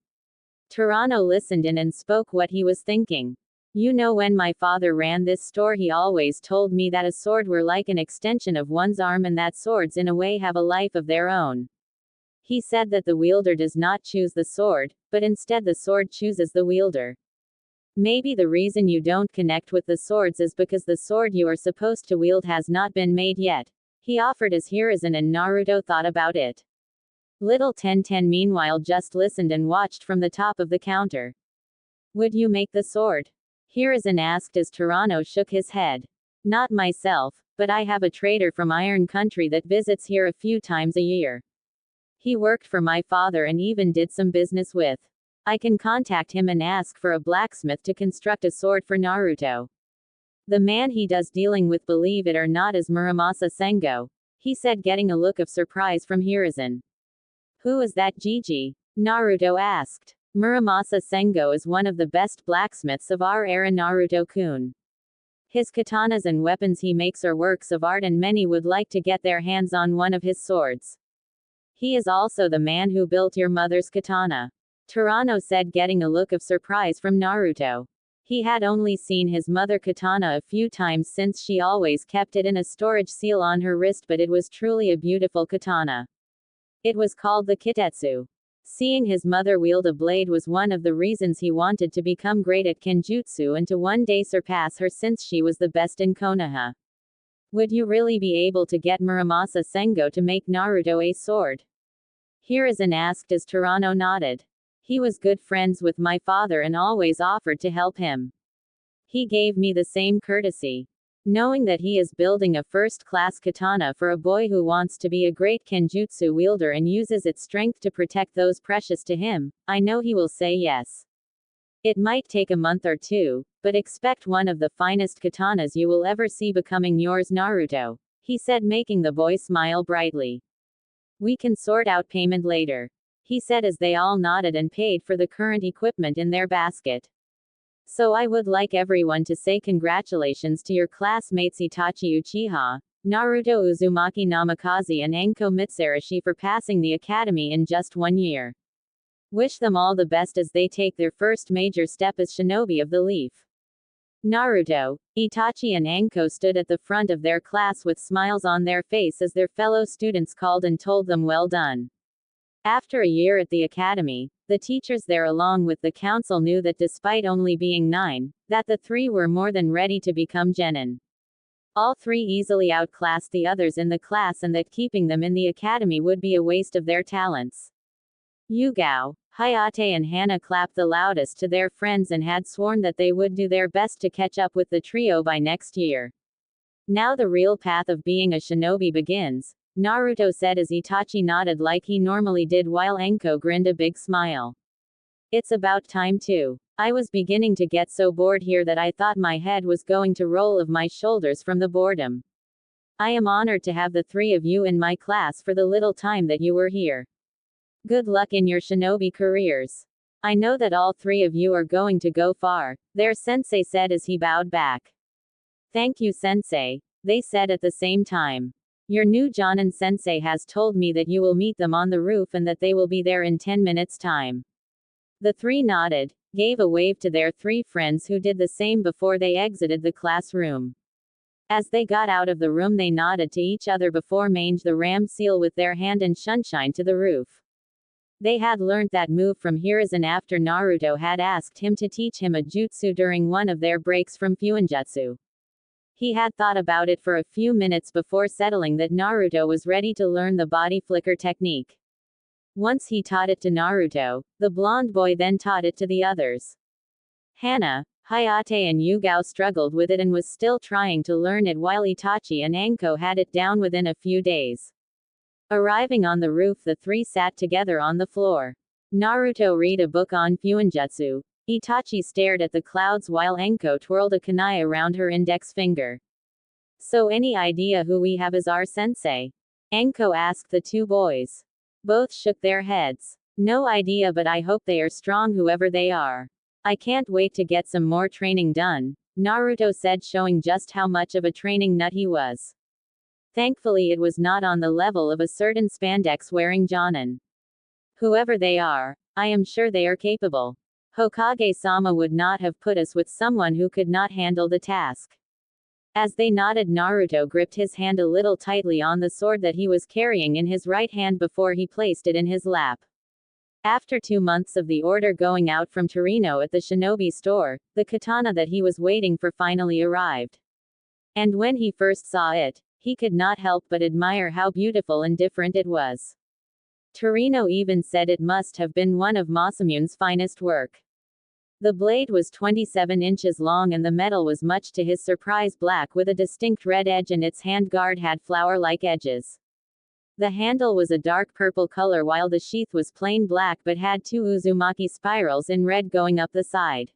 Toranno listened in and spoke what he was thinking. You know, when my father ran this store, he always told me that a sword were like an extension of one's arm and that swords in a way have a life of their own. He said that the wielder does not choose the sword, but instead the sword chooses the wielder. Maybe the reason you don't connect with the swords is because the sword you are supposed to wield has not been made yet, he offered as Hiruzen and Naruto thought about it. Little Tenten meanwhile just listened and watched from the top of the counter. Would you make the sword? Hiruzen asked as Toranno shook his head. Not myself, but I have a trader from Iron Country that visits here a few times a year. He worked for my father and even did some business with. I can contact him and ask for a blacksmith to construct a sword for Naruto. The man he does dealing with, believe it or not, is Muramasa Sengo, he said, getting a look of surprise from Hiruzen. Who is that, Gigi? Naruto asked. Muramasa Sengo is one of the best blacksmiths of our era, Naruto-kun. His katanas and weapons he makes are works of art, and many would like to get their hands on one of his swords. He is also the man who built your mother's katana, Toranno said, getting a look of surprise from Naruto. He had only seen his mother katana a few times since she always kept it in a storage seal on her wrist, but it was truly a beautiful katana. It was called the Kitetsu. Seeing his mother wield a blade was one of the reasons he wanted to become great at kenjutsu and to one day surpass her, since she was the best in Konoha. Would you really be able to get Muramasa Sengo to make Naruto a sword? Hiruzen asked as Toranno nodded. He was good friends with my father and always offered to help him. He gave me the same courtesy. Knowing that he is building a first-class katana for a boy who wants to be a great kenjutsu wielder and uses its strength to protect those precious to him, I know he will say yes. It might take a month or two, but expect one of the finest katanas you will ever see becoming yours, Naruto, he said, making the boy smile brightly. We can sort out payment later, he said as they all nodded and paid for the current equipment in their basket. So I would like everyone to say congratulations to your classmates Itachi Uchiha, Naruto Uzumaki Namikaze and Anko Mitsurashi for passing the academy in just 1 year. Wish them all the best as they take their first major step as shinobi of the leaf. Naruto, Itachi and Anko stood at the front of their class with smiles on their face as their fellow students called and told them well done. After a year at the academy, the teachers there along with the council knew that despite only being 9, that the 3 were more than ready to become genin. All 3 easily outclassed the others in the class, and that keeping them in the academy would be a waste of their talents. Yugao, Hayate and Hana clapped the loudest to their friends and had sworn that they would do their best to catch up with the trio by next year. Now the real path of being a shinobi begins, Naruto said as Itachi nodded like he normally did while Anko grinned a big smile. It's about time too. I was beginning to get so bored here that I thought my head was going to roll off my shoulders from the boredom. I am honored to have the three of you in my class for the little time that you were here. Good luck in your shinobi careers. I know that all three of you are going to go far, their sensei said as he bowed back. Thank you, sensei, they said at the same time. Your new Jonin sensei has told me that you will meet them on the roof and that they will be there in 10 minutes' time. The three nodded, gave a wave to their three friends who did the same before they exited the classroom. As they got out of the room, they nodded to each other before mange the ram seal with their hand and shunshine to the roof. They had learned that move from Hiruzen after Naruto had asked him to teach him a jutsu during one of their breaks from Fuinjutsu. He had thought about it for a few minutes before settling that Naruto was ready to learn the body flicker technique. Once he taught it to Naruto, the blonde boy then taught it to the others. Hana, Hayate and Yugao struggled with it and was still trying to learn it while Itachi and Anko had it down within a few days. Arriving on the roof, the three sat together on the floor. Naruto read a book on Fuinjutsu. Itachi stared at the clouds while Anko twirled a kunai around her index finger. So any idea who we have as our sensei? Anko asked the two boys. Both shook their heads. No idea, but I hope they are strong whoever they are. I can't wait to get some more training done, Naruto said, showing just how much of a training nut he was. Thankfully it was not on the level of a certain spandex-wearing Jonin. Whoever they are, I am sure they are capable. Hokage-sama would not have put us with someone who could not handle the task. As they nodded, Naruto gripped his hand a little tightly on the sword that he was carrying in his right hand before he placed it in his lap. After 2 months of the order going out from Torino at the shinobi store, the katana that he was waiting for finally arrived. And when he first saw it, he could not help but admire how beautiful and different it was. Torino even said it must have been one of Masamune's finest work. The blade was 27 inches long and the metal was much to his surprise black with a distinct red edge, and its handguard had flower-like edges. The handle was a dark purple color while the sheath was plain black but had 2 Uzumaki spirals in red going up the side.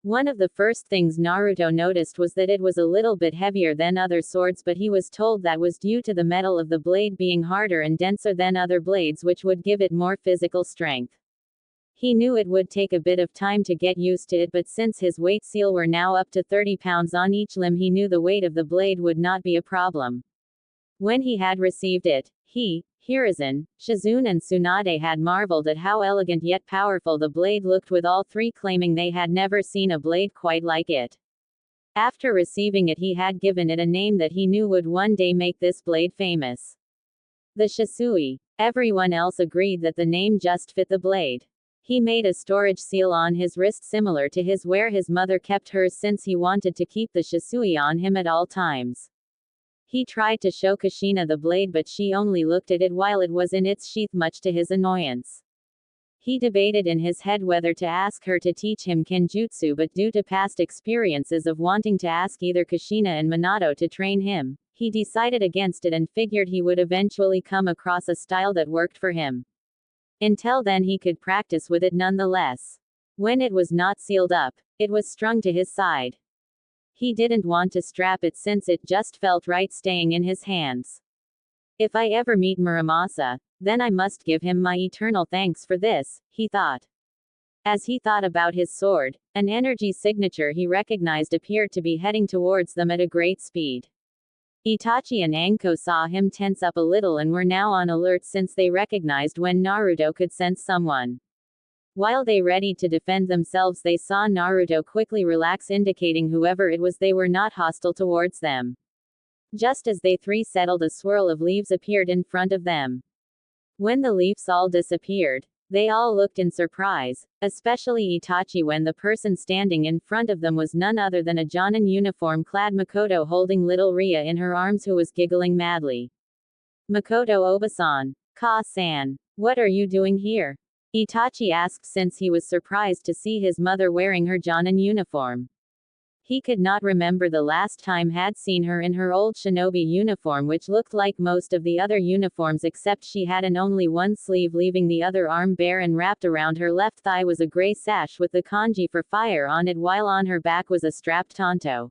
One of the first things Naruto noticed was that it was a little bit heavier than other swords, but he was told that was due to the metal of the blade being harder and denser than other blades, which would give it more physical strength. He knew it would take a bit of time to get used to it, but since his weight seal were now up to 30 pounds on each limb, he knew the weight of the blade would not be a problem. When he had received it, he, Hiruzen, Shizune and Tsunade had marveled at how elegant yet powerful the blade looked, with all three claiming they had never seen a blade quite like it. After receiving it, he had given it a name that he knew would one day make this blade famous. The Shisui. Everyone else agreed that the name just fit the blade. He made a storage seal on his wrist similar to his where his mother kept hers, since he wanted to keep the Shisui on him at all times. He tried to show Kushina the blade, but she only looked at it while it was in its sheath, much to his annoyance. He debated in his head whether to ask her to teach him kenjutsu, but due to past experiences of wanting to ask either Kushina and Minato to train him, he decided against it and figured he would eventually come across a style that worked for him. Until then he could practice with it nonetheless. When it was not sealed up, it was strung to his side. He didn't want to strap it since it just felt right staying in his hands. If I ever meet Muramasa, then I must give him my eternal thanks for this, he thought. As he thought about his sword, an energy signature he recognized appeared to be heading towards them at a great speed. Itachi and Anko saw him tense up a little and were now on alert, since they recognized when Naruto could sense someone. While they readied to defend themselves, they saw Naruto quickly relax, indicating whoever it was they were not hostile towards them. Just as they three settled, a swirl of leaves appeared in front of them. When the leaves all disappeared, they all looked in surprise, especially Itachi when the person standing in front of them was none other than a Jonin uniform-clad Makoto holding little Ria in her arms, who was giggling madly. Makoto Obasan. Ka-san. What are you doing here? Itachi asked, since he was surprised to see his mother wearing her Jonin uniform. He could not remember the last time had seen her in her old shinobi uniform, which looked like most of the other uniforms except she had an only one sleeve, leaving the other arm bare, and wrapped around her left thigh was a gray sash with the kanji for fire on it, while on her back was a strapped tanto.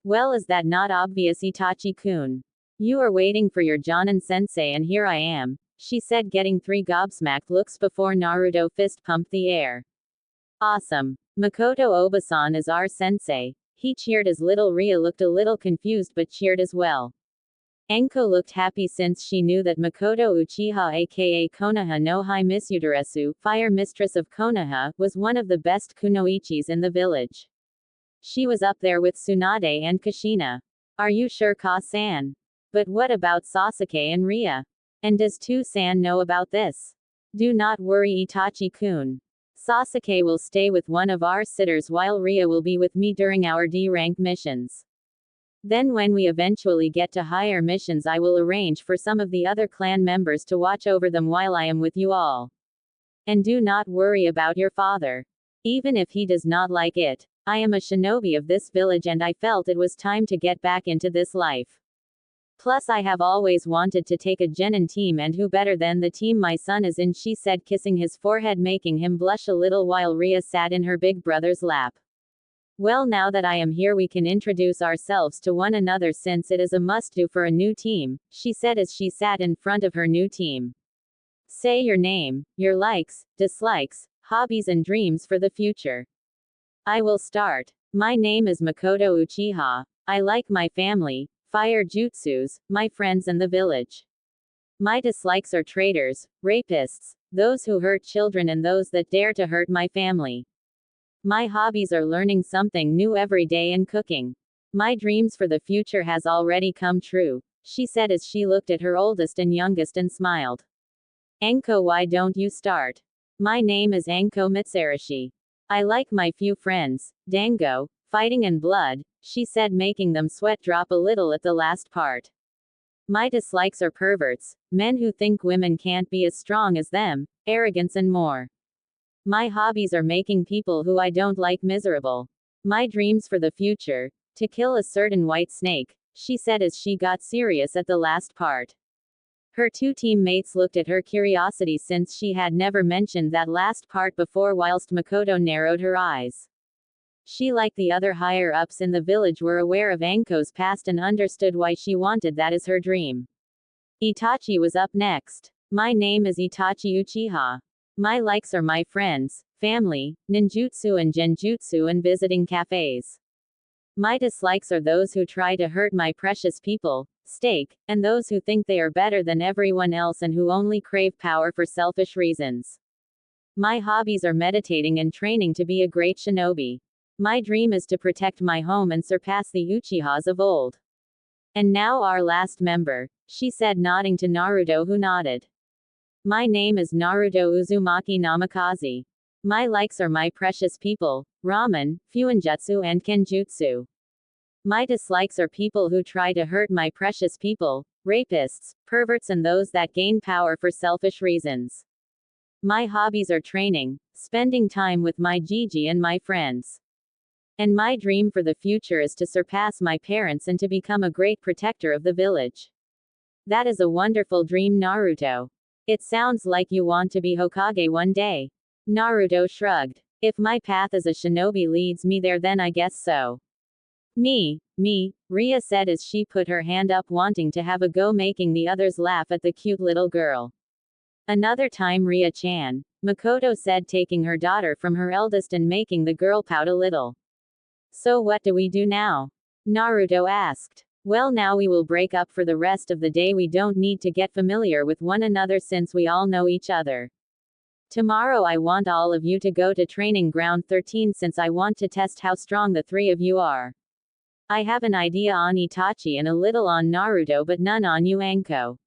Well, is that not obvious, Itachi-kun? You are waiting for your Jonin-sensei and here I am, she said, getting 3 gobsmacked looks before Naruto fist pumped the air. Awesome. Makoto Obasan is our sensei. He cheered as little Ria looked a little confused but cheered as well. Enko looked happy since she knew that Makoto Uchiha aka Konoha no Hai Misuderesu, Fire Mistress of Konoha, was one of the best kunoichis in the village. She was up there with Tsunade and Kushina. Are you sure, Ka-san? But what about Sasuke and Ria? And does Tu-san know about this? Do not worry, Itachi-kun. Sasuke will stay with one of our sitters while Ria will be with me during our D-rank missions. Then when we eventually get to higher missions, I will arrange for some of the other clan members to watch over them while I am with you all. And do not worry about your father. Even if he does not like it, I am a shinobi of this village and I felt it was time to get back into this life. Plus I have always wanted to take a genin team, and who better than the team my son is in, she said, kissing his forehead, making him blush a little while Ria sat in her big brother's lap. Well, now that I am here we can introduce ourselves to one another since it is a must-do for a new team, she said as she sat in front of her new team. Say your name, your likes, dislikes, hobbies and dreams for the future. I will start. My name is Makoto Uchiha. I like my family, fire jutsus, my friends and the village. My dislikes are traitors, rapists, those who hurt children and those that dare to hurt my family. My hobbies are learning something new every day and cooking. My dreams for the future has already come true, she said as she looked at her oldest and youngest and smiled. Enko, why don't you start? My name is Enko Mitsurashi. I like my few friends, Dango, fighting and blood, she said, making them sweat drop a little at the last part. My dislikes are perverts, men who think women can't be as strong as them, arrogance and more. My hobbies are making people who I don't like miserable. My dreams for the future, to kill a certain white snake, she said as she got serious at the last part. Her 2 teammates looked at her curiosity since she had never mentioned that last part before, whilst Makoto narrowed her eyes. She, like the other higher-ups in the village, were aware of Enko's past and understood why she wanted that as her dream. Itachi was up next. My name is Itachi Uchiha. My likes are my friends, family, ninjutsu and genjutsu and visiting cafes. My dislikes are those who try to hurt my precious people, stake, and those who think they are better than everyone else and who only crave power for selfish reasons. My hobbies are meditating and training to be a great shinobi. My dream is to protect my home and surpass the Uchihas of old. And now our last member, she said, nodding to Naruto, who nodded. My name is Naruto Uzumaki Namikaze. My likes are my precious people, ramen, fuinjutsu and kenjutsu. My dislikes are people who try to hurt my precious people, rapists, perverts and those that gain power for selfish reasons. My hobbies are training, spending time with my Gigi and my friends. And my dream for the future is to surpass my parents and to become a great protector of the village. That is a wonderful dream, Naruto. It sounds like you want to be Hokage one day. Naruto shrugged. If my path as a shinobi leads me there, then I guess so. Me, Ria said as she put her hand up, wanting to have a go, making the others laugh at the cute little girl. Another time, Ria-chan, Makoto said, taking her daughter from her eldest and making the girl pout a little. So what do we do now? Naruto asked. Well, now we will break up for the rest of the day. We don't need to get familiar with one another since we all know each other. Tomorrow I want all of you to go to training ground 13 since I want to test how strong the 3 of you are. I have an idea on Itachi and a little on Naruto, but none on you, Enko.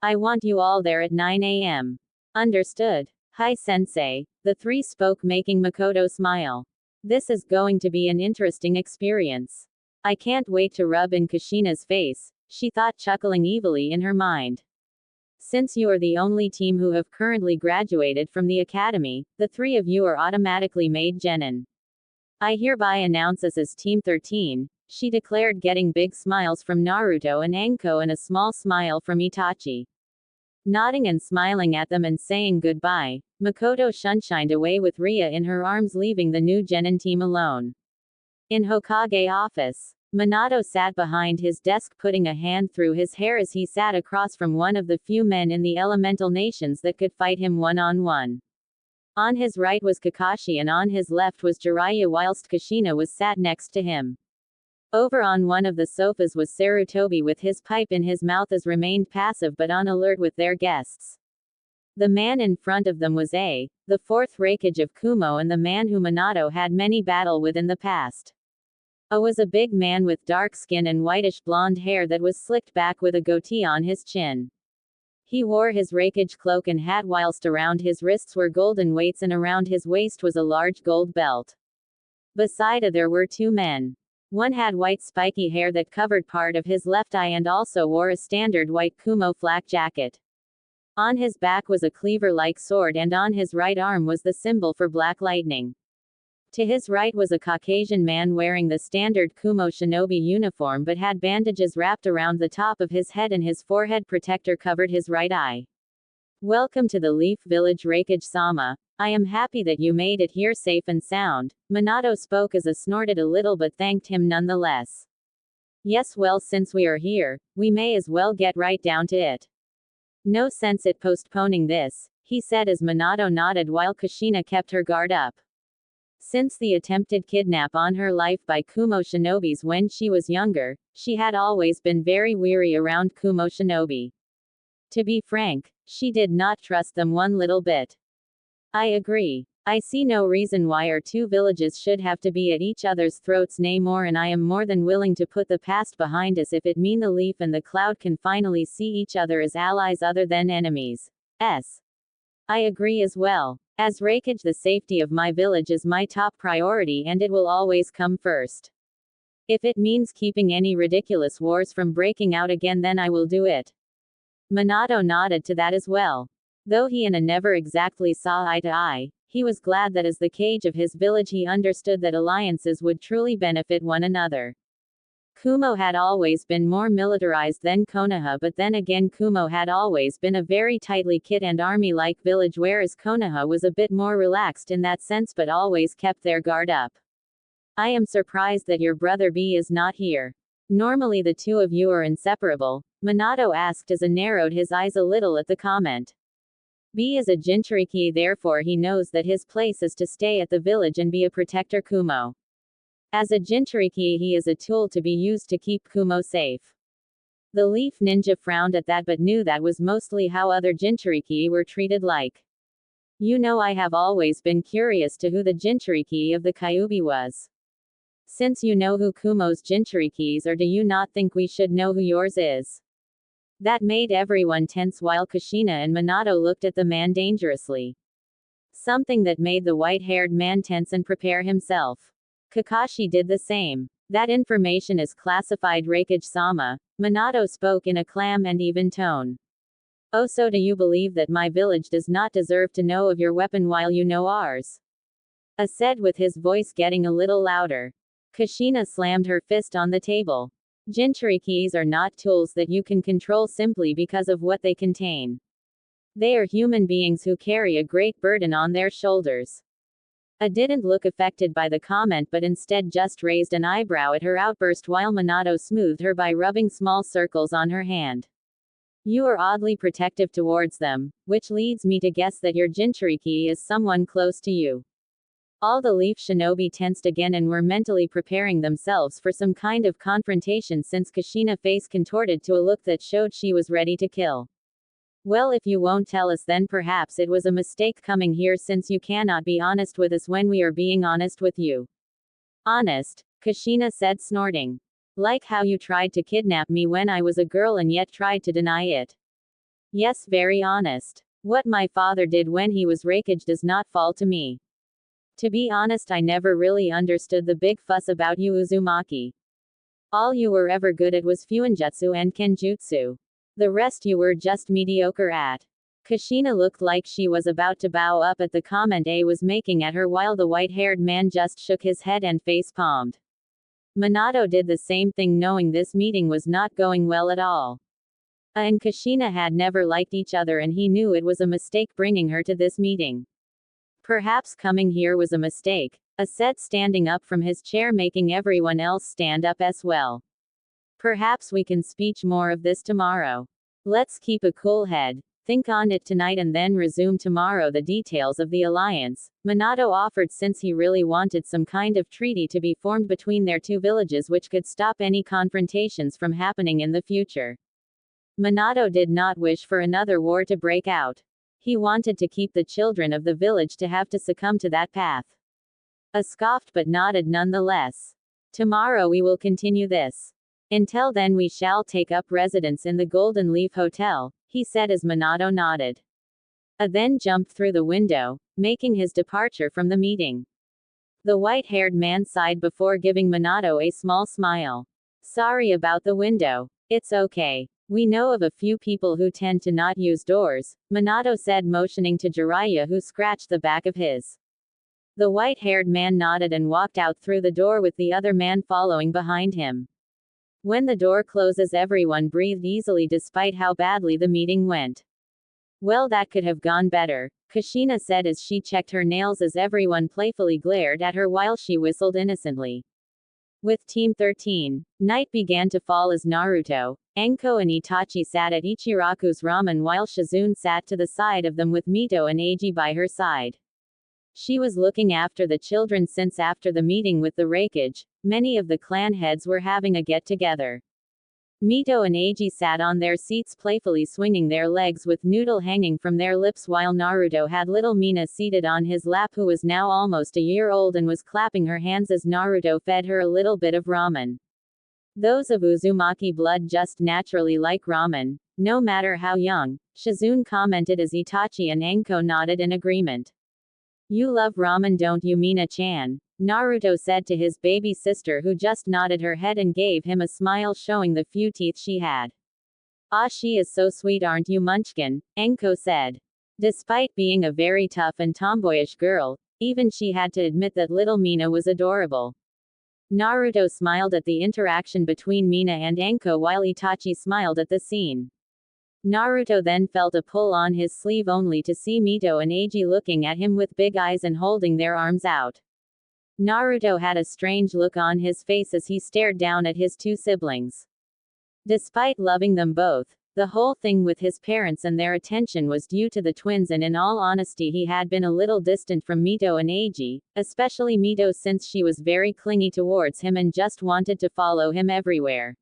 I want you all there at 9 a.m. Understood? Hi, sensei, the 3 spoke, making Makoto smile. This is going to be an interesting experience. I can't wait to rub in Kushina's face, she thought, chuckling evilly in her mind. Since you are the only team who have currently graduated from the academy, the 3 of you are automatically made genin. I hereby announce us as Team 13, she declared, getting big smiles from Naruto and Anko and a small smile from Itachi. Nodding and smiling at them and saying goodbye, Makoto shunshined away with Ria in her arms, leaving the new Genin team alone. In Hokage office, Minato sat behind his desk, putting a hand through his hair as he sat across from one of the few men in the elemental nations that could fight him one-on-one. On his right was Kakashi and on his left was Jiraiya, whilst Kushina was sat next to him. Over on one of the sofas was Sarutobi with his pipe in his mouth, as remained passive but on alert with their guests. The man in front of them was the fourth Raikage of Kumo and the man who Minato had many battle with in the past. Was a big man with dark skin and whitish blonde hair that was slicked back with a goatee on his chin. He wore his Raikage cloak and hat, whilst around his wrists were golden weights and around his waist was a large gold belt. Beside there were two men. One had white spiky hair that covered part of his left eye and also wore a standard white Kumo flak jacket. On his back was a cleaver-like sword and on his right arm was the symbol for Black Lightning. To his right was a Caucasian man wearing the standard Kumo shinobi uniform but had bandages wrapped around the top of his head and his forehead protector covered his right eye. Welcome to the Leaf Village, Raikage-sama. I am happy that you made it here safe and sound. Minato spoke as snorted a little but thanked him nonetheless. Yes, well, since we are here, we may as well get right down to it. No sense it postponing this, he said as Minato nodded while Kushina kept her guard up. Since the attempted kidnap on her life by Kumo shinobis when she was younger, she had always been very weary around Kumo shinobi. To be frank, she did not trust them one little bit. I agree. I see no reason why our two villages should have to be at each other's throats nay more, and I am more than willing to put the past behind us if it mean the Leaf and the Cloud can finally see each other as allies other than enemies. I agree as well. As Raikage, the safety of my village is my top priority and it will always come first. If it means keeping any ridiculous wars from breaking out again, then I will do it. Minato nodded to that as well. Though he and A never exactly saw eye to eye, he was glad that as the Kage of his village he understood that alliances would truly benefit one another. Kumo had always been more militarized than Konoha, but then again Kumo had always been a very tightly knit and army-like village, whereas Konoha was a bit more relaxed in that sense but always kept their guard up. I am surprised that your brother B is not here. Normally the two of you are inseparable, Minato asked as A narrowed his eyes a little at the comment. B is a Jinchuriki, therefore he knows that his place is to stay at the village and be a protector Kumo. As a Jinchuriki he is a tool to be used to keep Kumo safe. The Leaf Ninja frowned at that but knew that was mostly how other Jinchuriki were treated. Like, you know, I have always been curious to who the Jinchuriki of the Kyuubi was. Since you know who Kumo's Jinchurikis are, do you not think we should know who yours is? That made everyone tense while Kushina and Minato looked at the man dangerously. Something that made the white-haired man tense and prepare himself. Kakashi did the same. That information is classified, Raikage-sama. Minato spoke in a calm and even tone. Oh, so do you believe that my village does not deserve to know of your weapon while you know ours? A said with his voice getting a little louder. Kushina slammed her fist on the table. Jinchurikis are not tools that you can control simply because of what they contain. They are human beings who carry a great burden on their shoulders. A didn't look affected by the comment but instead just raised an eyebrow at her outburst while Minato smoothed her by rubbing small circles on her hand. You are oddly protective towards them, which leads me to guess that your Jinchuriki is someone close to you. All the Leaf Shinobi tensed again and were mentally preparing themselves for some kind of confrontation since Kushina's face contorted to a look that showed she was ready to kill. Well, if you won't tell us, then perhaps it was a mistake coming here, since you cannot be honest with us when we are being honest with you. Honest? Kushina said, snorting. Like how you tried to kidnap me when I was a girl and yet tried to deny it. Yes, very honest. What my father did when he was Raikage does not fall to me. To be honest, I never really understood the big fuss about you, Uzumaki. All you were ever good at was Fuinjutsu and Kenjutsu. The rest you were just mediocre at. Kushina looked like she was about to bow up at the comment A was making at her while the white-haired man just shook his head and face-palmed. Minato did the same thing knowing this meeting was not going well at all. And Kushina had never liked each other and he knew it was a mistake bringing her to this meeting. Perhaps coming here was a mistake, said standing up from his chair making everyone else stand up as well. Perhaps we can speak more of this tomorrow. Let's keep a cool head. Think on it tonight and then resume tomorrow the details of the alliance, Minato offered since he really wanted some kind of treaty to be formed between their two villages which could stop any confrontations from happening in the future. Minato did not wish for another war to break out. He wanted to keep the children of the village to have to succumb to that path. Scoffed but nodded nonetheless. Tomorrow we will continue this. Until then we shall take up residence in the Golden Leaf Hotel, he said as Minato nodded. Then jumped through the window, making his departure from the meeting. The white-haired man sighed before giving Minato a small smile. Sorry about the window. It's okay. We know of a few people who tend to not use doors, Minato said motioning to Jiraiya who scratched the back of his. The white-haired man nodded and walked out through the door with the other man following behind him. When the door closes everyone breathed easily despite how badly the meeting went. Well, that could have gone better, Kushina said as she checked her nails as everyone playfully glared at her while she whistled innocently. With Team 13, night began to fall as Naruto, Anko and Itachi sat at Ichiraku's ramen while Shizune sat to the side of them with Mito and Eiji by her side. She was looking after the children since after the meeting with the Raikage, many of the clan heads were having a get-together. Mito and Eiji sat on their seats playfully swinging their legs with noodle hanging from their lips while Naruto had little Mina seated on his lap who was now almost a year old and was clapping her hands as Naruto fed her a little bit of ramen. Those of Uzumaki blood just naturally like ramen, no matter how young, Shizune commented as Itachi and Anko nodded in agreement. You love ramen don't you Mina-chan? Naruto said to his baby sister who just nodded her head and gave him a smile showing the few teeth she had. Ah, she is so sweet aren't you Munchkin, Anko said. Despite being a very tough and tomboyish girl, even she had to admit that little Mina was adorable. Naruto smiled at the interaction between Mina and Anko while Itachi smiled at the scene. Naruto then felt a pull on his sleeve only to see Mito and Eiji looking at him with big eyes and holding their arms out. Naruto had a strange look on his face as he stared down at his two siblings. Despite loving them both, the whole thing with his parents and their attention was due to the twins and in all honesty he had been a little distant from Mito and Eiji, especially Mito since she was very clingy towards him and just wanted to follow him everywhere.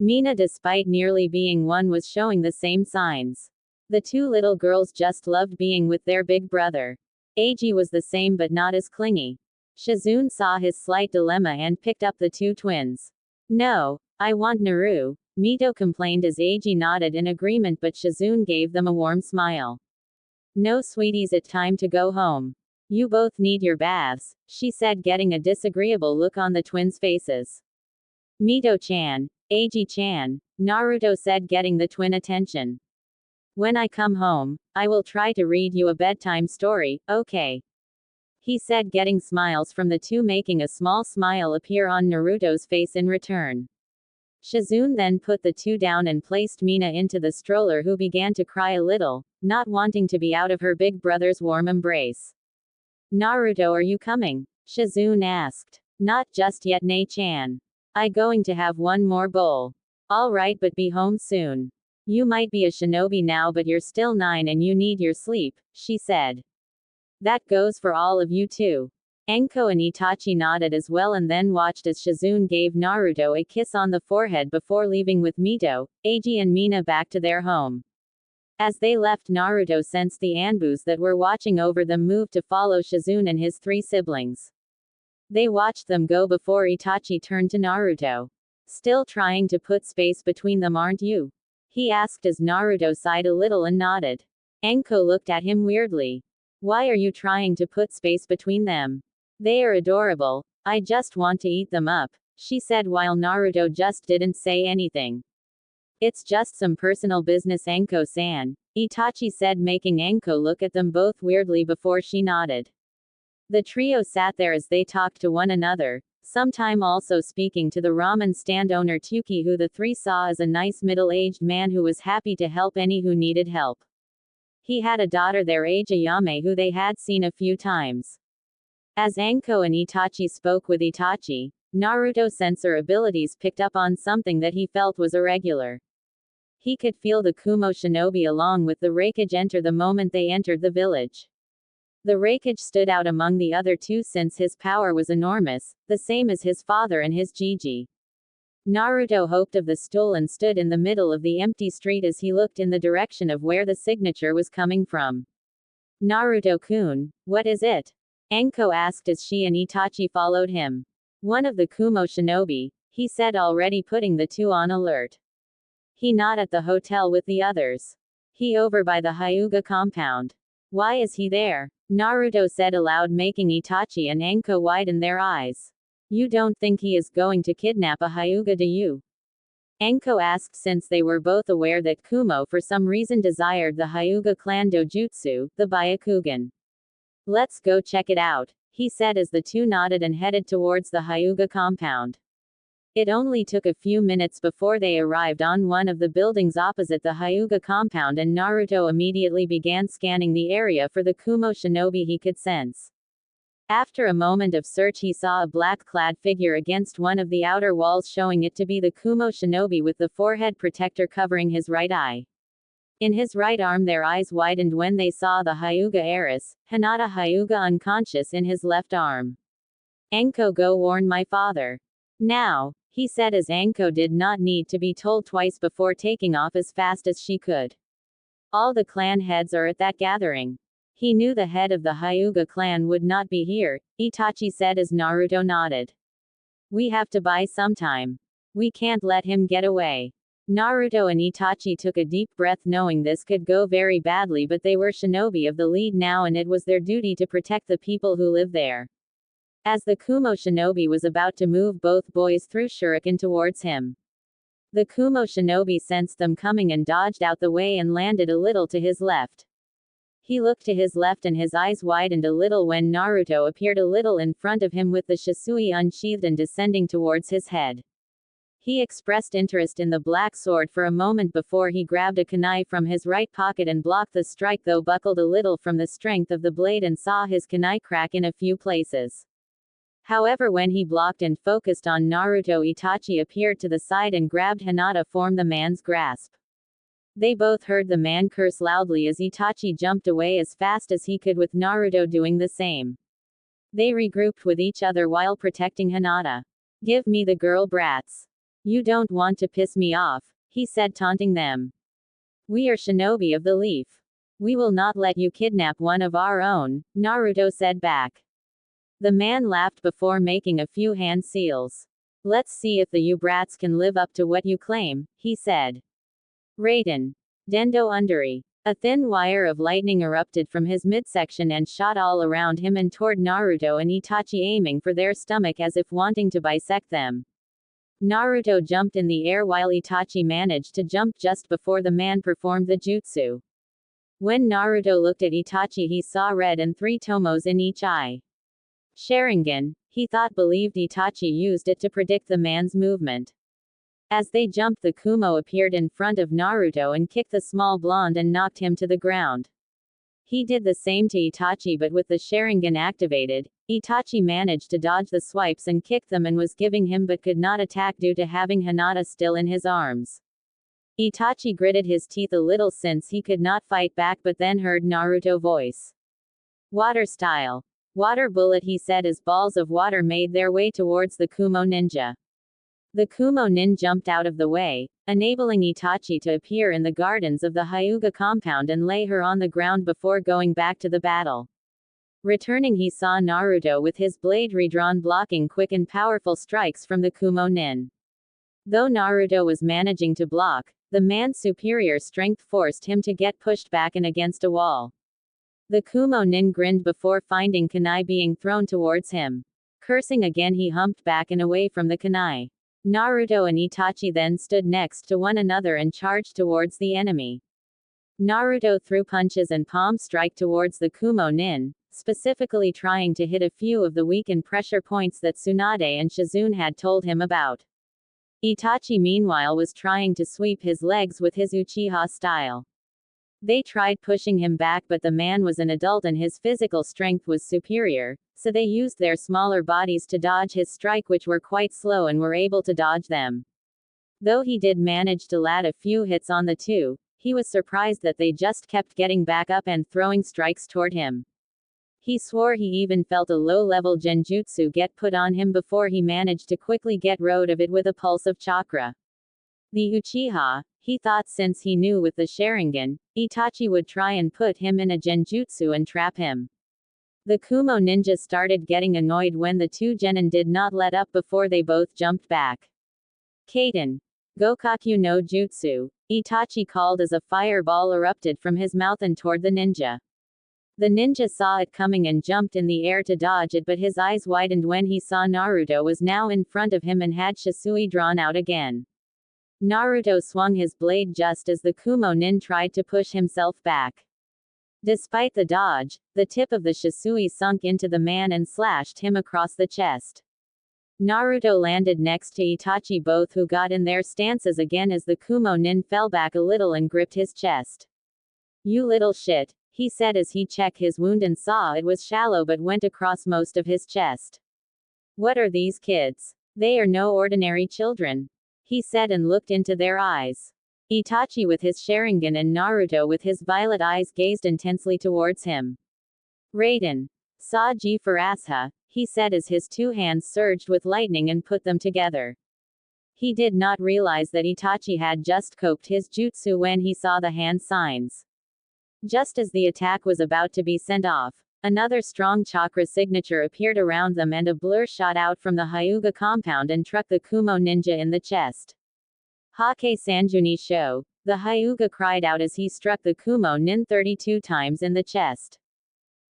Mina despite nearly being one was showing the same signs. The two little girls just loved being with their big brother. Eiji was the same but not as clingy. Shizune saw his slight dilemma and picked up the two twins. No, I want Naru, Mito complained as Eiji nodded in agreement but Shizune gave them a warm smile. No sweeties, it's time to go home. You both need your baths, she said getting a disagreeable look on the twins' faces. Mito-chan, Eiji-chan, Naruto said getting the twin attention. When I come home, I will try to read you a bedtime story, okay? He said getting smiles from the two making a small smile appear on Naruto's face in return. Shizune then put the two down and placed Mina into the stroller who began to cry a little, not wanting to be out of her big brother's warm embrace. Naruto, are you coming? Shizune asked. Not just yet, Nei-chan. I going to have one more bowl. All right, but be home soon. You might be a shinobi now but you're still 9 and you need your sleep, she said. That goes for all of you too. Anko and Itachi nodded as well and then watched as Shizune gave Naruto a kiss on the forehead before leaving with Mito, Eiji and Mina back to their home. As they left, Naruto sensed the Anbus that were watching over them move to follow Shizune and his 3 siblings. They watched them go before Itachi turned to Naruto. Still trying to put space between them aren't you? He asked as Naruto sighed a little and nodded. Anko looked at him weirdly. Why are you trying to put space between them? They are adorable. I just want to eat them up, she said while Naruto just didn't say anything. It's just some personal business, Anko-san, Itachi said, making Anko look at them both weirdly before she nodded. The trio sat there as they talked to one another, sometime also speaking to the ramen stand owner Tuki, who the three saw as a nice middle-aged man who was happy to help any who needed help. He had a daughter their age, Ayame, who they had seen a few times. As Anko and Itachi spoke with Itachi, Naruto's sensor abilities picked up on something that he felt was irregular. He could feel the Kumo shinobi along with the Raikage enter the moment they entered the village. The Raikage stood out among the other two since his power was enormous, the same as his father and his Jiji. Naruto hopped of the stool and stood in the middle of the empty street as he looked in the direction of where the signature was coming from. Naruto-kun, what is it? Anko asked as she and Itachi followed him. One of the Kumo shinobi, he said, already putting the two on alert. He not at the hotel with the others. He over by the Hyuga compound. Why is he there? Naruto said aloud, making Itachi and Anko widen their eyes. You don't think he is going to kidnap a Hyuga, do you? Anko asked, since they were both aware that Kumo for some reason desired the Hyuga clan dojutsu, the Byakugan. Let's go check it out, he said as the two nodded and headed towards the Hyuga compound. It only took a few minutes before they arrived on one of the buildings opposite the Hyuga compound, and Naruto immediately began scanning the area for the Kumo shinobi he could sense. After a moment of search, he saw a black-clad figure against one of the outer walls, showing it to be the Kumo shinobi with the forehead protector covering his right eye. In his right arm, their eyes widened when they saw the Hyuga heiress, Hinata Hyuga, unconscious in his left arm. Anko, go warn my father. Now, he said as Anko did not need to be told twice before taking off as fast as she could. All the clan heads are at that gathering. He knew the head of the Hyuga clan would not be here, Itachi said as Naruto nodded. We have to buy some time. We can't let him get away. Naruto and Itachi took a deep breath, knowing this could go very badly, but they were shinobi of the lead now and it was their duty to protect the people who live there. As the Kumo shinobi was about to move, both boys threw shuriken towards him. The Kumo shinobi sensed them coming and dodged out the way and landed a little to his left. He looked to his left and his eyes widened a little when Naruto appeared a little in front of him with the shisui unsheathed and descending towards his head. He expressed interest in the black sword for a moment before he grabbed a kunai from his right pocket and blocked the strike, though buckled a little from the strength of the blade and saw his kunai crack in a few places. However, when he blocked and focused on Naruto, Itachi appeared to the side and grabbed Hinata from the man's grasp. They both heard the man curse loudly as Itachi jumped away as fast as he could, with Naruto doing the same. They regrouped with each other while protecting Hinata. Give me the girl, brats. You don't want to piss me off, he said, taunting them. We are shinobi of the leaf. We will not let you kidnap one of our own, Naruto said back. The man laughed before making a few hand seals. Let's see if the you brats can live up to what you claim, he said. Raiden. Dendo Underi. A thin wire of lightning erupted from his midsection and shot all around him and toward Naruto and Itachi, aiming for their stomach as if wanting to bisect them. Naruto jumped in the air while Itachi managed to jump just before the man performed the jutsu. When Naruto looked at Itachi, he saw red and 3 tomos in each eye. Sharingan, he thought, believed Itachi used it to predict the man's movement. As they jumped, the Kumo appeared in front of Naruto and kicked the small blonde and knocked him to the ground. He did the same to Itachi, but with the Sharingan activated, Itachi managed to dodge the swipes and kick them and was giving him but could not attack due to having Hinata still in his arms. Itachi gritted his teeth a little since he could not fight back, but then heard Naruto's voice. Water style. Water bullet, he said as balls of water made their way towards the Kumo ninja. The Kumo nin jumped out of the way, enabling Itachi to appear in the gardens of the Hyuga compound and lay her on the ground before going back to the battle. Returning, he saw Naruto with his blade redrawn, blocking quick and powerful strikes from the Kumo nin. Though Naruto was managing to block, the man's superior strength forced him to get pushed back and against a wall. The Kumo nin grinned before finding kunai being thrown towards him. Cursing again, he humped back and away from the kunai. Naruto and Itachi then stood next to one another and charged towards the enemy. Naruto threw punches and palm strike towards the Kumo Nin, specifically trying to hit a few of the weak and pressure points that Tsunade and Shizune had told him about. Itachi meanwhile was trying to sweep his legs with his Uchiha style. They tried pushing him back, but the man was an adult and his physical strength was superior, so they used their smaller bodies to dodge his strike, which were quite slow, and were able to dodge them. Though he did manage to land a few hits on the two, he was surprised that they just kept getting back up and throwing strikes toward him. He swore he even felt a low-level genjutsu get put on him before he managed to quickly get rid of it with a pulse of chakra. The Uchiha, he thought, since he knew with the Sharingan, Itachi would try and put him in a genjutsu and trap him. The Kumo ninja started getting annoyed when the two genin did not let up before they both jumped back. Kaiten. Gokaku no Jutsu, Itachi called as a fireball erupted from his mouth and toward the ninja. The ninja saw it coming and jumped in the air to dodge it, but his eyes widened when he saw Naruto was now in front of him and had Shisui drawn out again. Naruto swung his blade just as the Kumo Nin tried to push himself back. Despite the dodge, the tip of the Shisui sunk into the man and slashed him across the chest. Naruto landed next to Itachi, both who got in their stances again as the Kumo Nin fell back a little and gripped his chest. "You little shit," he said as he checked his wound and saw it was shallow but went across most of his chest. "What are these kids? They are no ordinary children," he said and looked into their eyes. Itachi with his Sharingan and Naruto with his violet eyes gazed intensely towards him. "Raiden. Saji Farasha," he said as his two hands surged with lightning and put them together. He did not realize that Itachi had just coped his jutsu when he saw the hand signs. Just as the attack was about to be sent off, another strong chakra signature appeared around them and a blur shot out from the Hyuga compound and struck the Kumo ninja in the chest. "Hake Sanjuni Sho," the Hyuga cried out as he struck the Kumo Nin 32 times in the chest.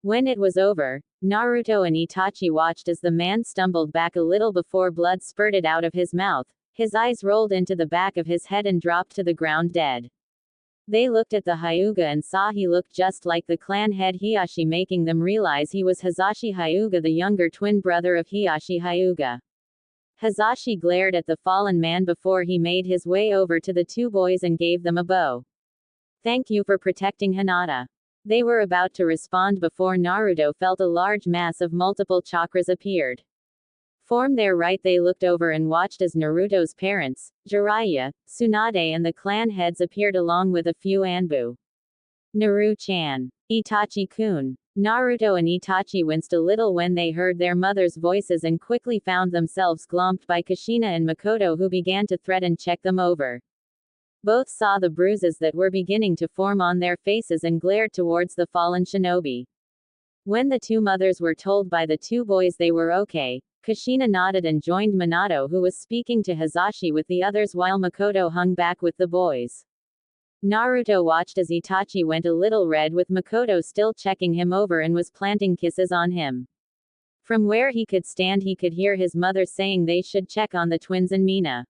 When it was over, Naruto and Itachi watched as the man stumbled back a little before blood spurted out of his mouth, his eyes rolled into the back of his head and dropped to the ground dead. They looked at the Hyuga and saw he looked just like the clan head Hiashi, making them realize he was Hisashi Hyuga, the younger twin brother of Hiashi Hyuga. Hisashi glared at the fallen man before he made his way over to the two boys and gave them a bow. "Thank you for protecting Hinata." They were about to respond before Naruto felt a large mass of multiple chakras appeared. From their right they looked over and watched as Naruto's parents, Jiraiya, Tsunade and the clan heads appeared along with a few Anbu. "Naru-chan. Itachi-kun." Naruto and Itachi winced a little when they heard their mother's voices and quickly found themselves glommed by Kushina and Makoto, who began to threaten check them over. Both saw the bruises that were beginning to form on their faces and glared towards the fallen shinobi. When the two mothers were told by the two boys they were okay, Kushina nodded and joined Minato, who was speaking to Hisashi with the others while Makoto hung back with the boys. Naruto watched as Itachi went a little red with Makoto still checking him over and was planting kisses on him. From where he could stand he could hear his mother saying they should check on the twins and Mina.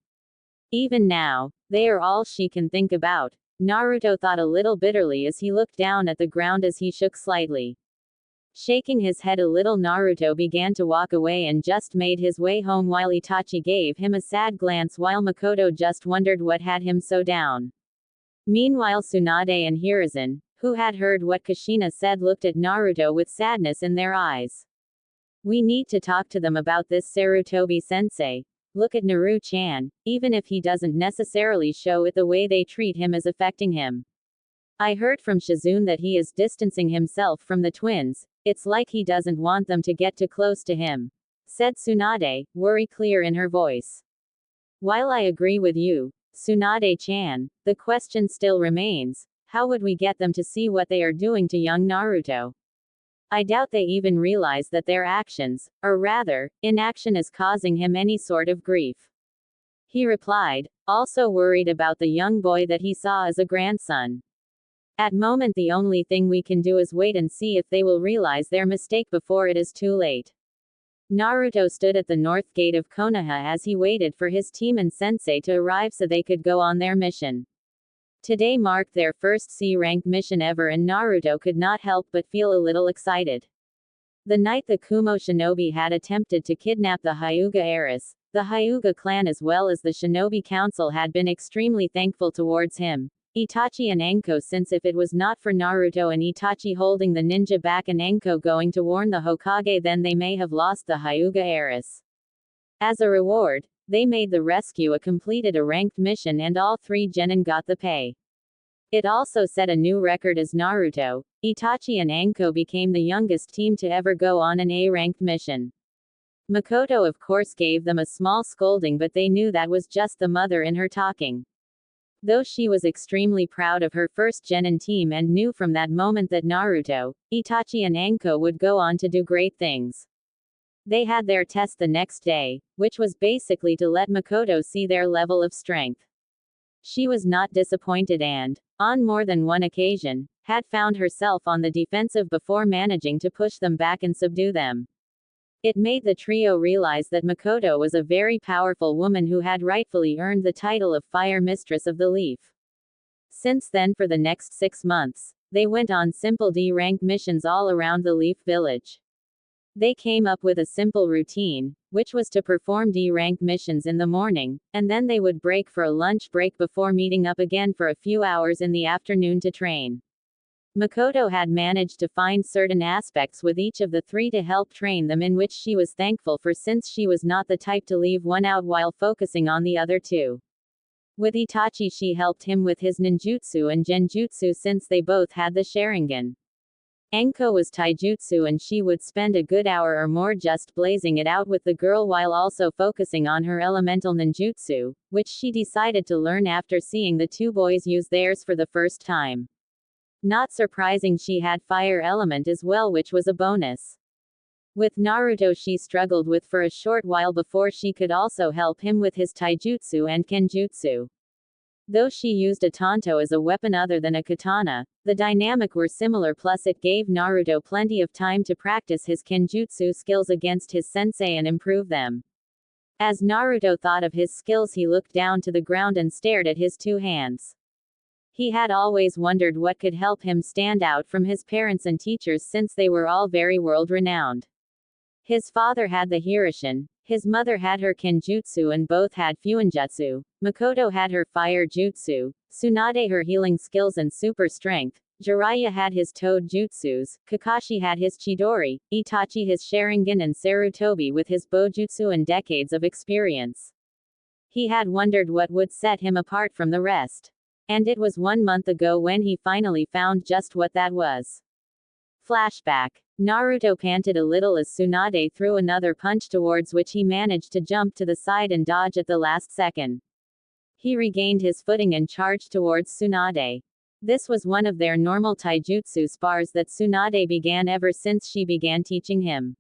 Even now, they are all she can think about, Naruto thought a little bitterly as he looked down at the ground as he shook slightly. Shaking his head a little, Naruto began to walk away and just made his way home while Itachi gave him a sad glance while Makoto just wondered what had him so down. Meanwhile Tsunade and Hiruzen, who had heard what Kushina said, looked at Naruto with sadness in their eyes. "We need to talk to them about this, Sarutobi-sensei. Look at Naru-chan, even if he doesn't necessarily show it, the way they treat him is affecting him. I heard from Shizune that he is distancing himself from the twins, it's like he doesn't want them to get too close to him," said Tsunade, worry clear in her voice. "While I agree with you, Tsunade-chan, the question still remains, how would we get them to see what they are doing to young Naruto? I doubt they even realize that their actions, or rather, inaction, is causing him any sort of grief," he replied, also worried about the young boy that he saw as a grandson. "At moment the only thing we can do is wait and see if they will realize their mistake before it is too late." Naruto stood at the north gate of Konoha as he waited for his team and sensei to arrive so they could go on their mission. Today marked their first C-rank mission ever and Naruto could not help but feel a little excited. The night the Kumo shinobi had attempted to kidnap the Hyuga heiress, the Hyuga clan as well as the shinobi council had been extremely thankful towards him, Itachi and Enko, since if it was not for Naruto and Itachi holding the ninja back and Enko going to warn the Hokage, then they may have lost the Hyuga heiress. As a reward, they made the rescue a completed a ranked mission and all three genin got the pay. It also set a new record as Naruto, Itachi and Enko became the youngest team to ever go on an A-ranked mission. Makoto of course gave them a small scolding, but they knew that was just the mother in her talking. Though she was extremely proud of her first genin team and knew from that moment that Naruto, Itachi and Enko would go on to do great things. They had their test the next day, which was basically to let Makoto see their level of strength. She was not disappointed and, on more than one occasion, had found herself on the defensive before managing to push them back and subdue them. It made the trio realize that Makoto was a very powerful woman who had rightfully earned the title of Fire Mistress of the Leaf. Since then, for the next 6 months, they went on simple D-rank missions all around the Leaf Village. They came up with a simple routine, which was to perform D-rank missions in the morning, and then they would break for a lunch break before meeting up again for a few hours in the afternoon to train. Makoto had managed to find certain aspects with each of the three to help train them, in which she was thankful for, since she was not the type to leave one out while focusing on the other two. With Itachi, she helped him with his ninjutsu and genjutsu since they both had the Sharingan. Enko was taijutsu and she would spend a good hour or more just blazing it out with the girl while also focusing on her elemental ninjutsu, which she decided to learn after seeing the two boys use theirs for the first time. Not surprising, she had fire element as well, which was a bonus. With Naruto she struggled with for a short while before she could also help him with his taijutsu and kenjutsu. Though she used a tanto as a weapon other than a katana, the dynamic were similar, plus it gave Naruto plenty of time to practice his kenjutsu skills against his sensei and improve them. As Naruto thought of his skills, he looked down to the ground and stared at his two hands. He had always wondered what could help him stand out from his parents and teachers, since they were all very world-renowned. His father had the Hirishin, his mother had her kenjutsu and both had fuinjutsu, Makoto had her fire jutsu, Tsunade her healing skills and super strength, Jiraiya had his toad jutsus, Kakashi had his chidori, Itachi his Sharingan, and Sarutobi with his bojutsu and decades of experience. He had wondered what would set him apart from the rest. And it was 1 month ago when he finally found just what that was. Flashback. Naruto panted a little as Tsunade threw another punch towards which he managed to jump to the side and dodge at the last second. He regained his footing and charged towards Tsunade. This was one of their normal taijutsu spars that Tsunade began ever since she began teaching him.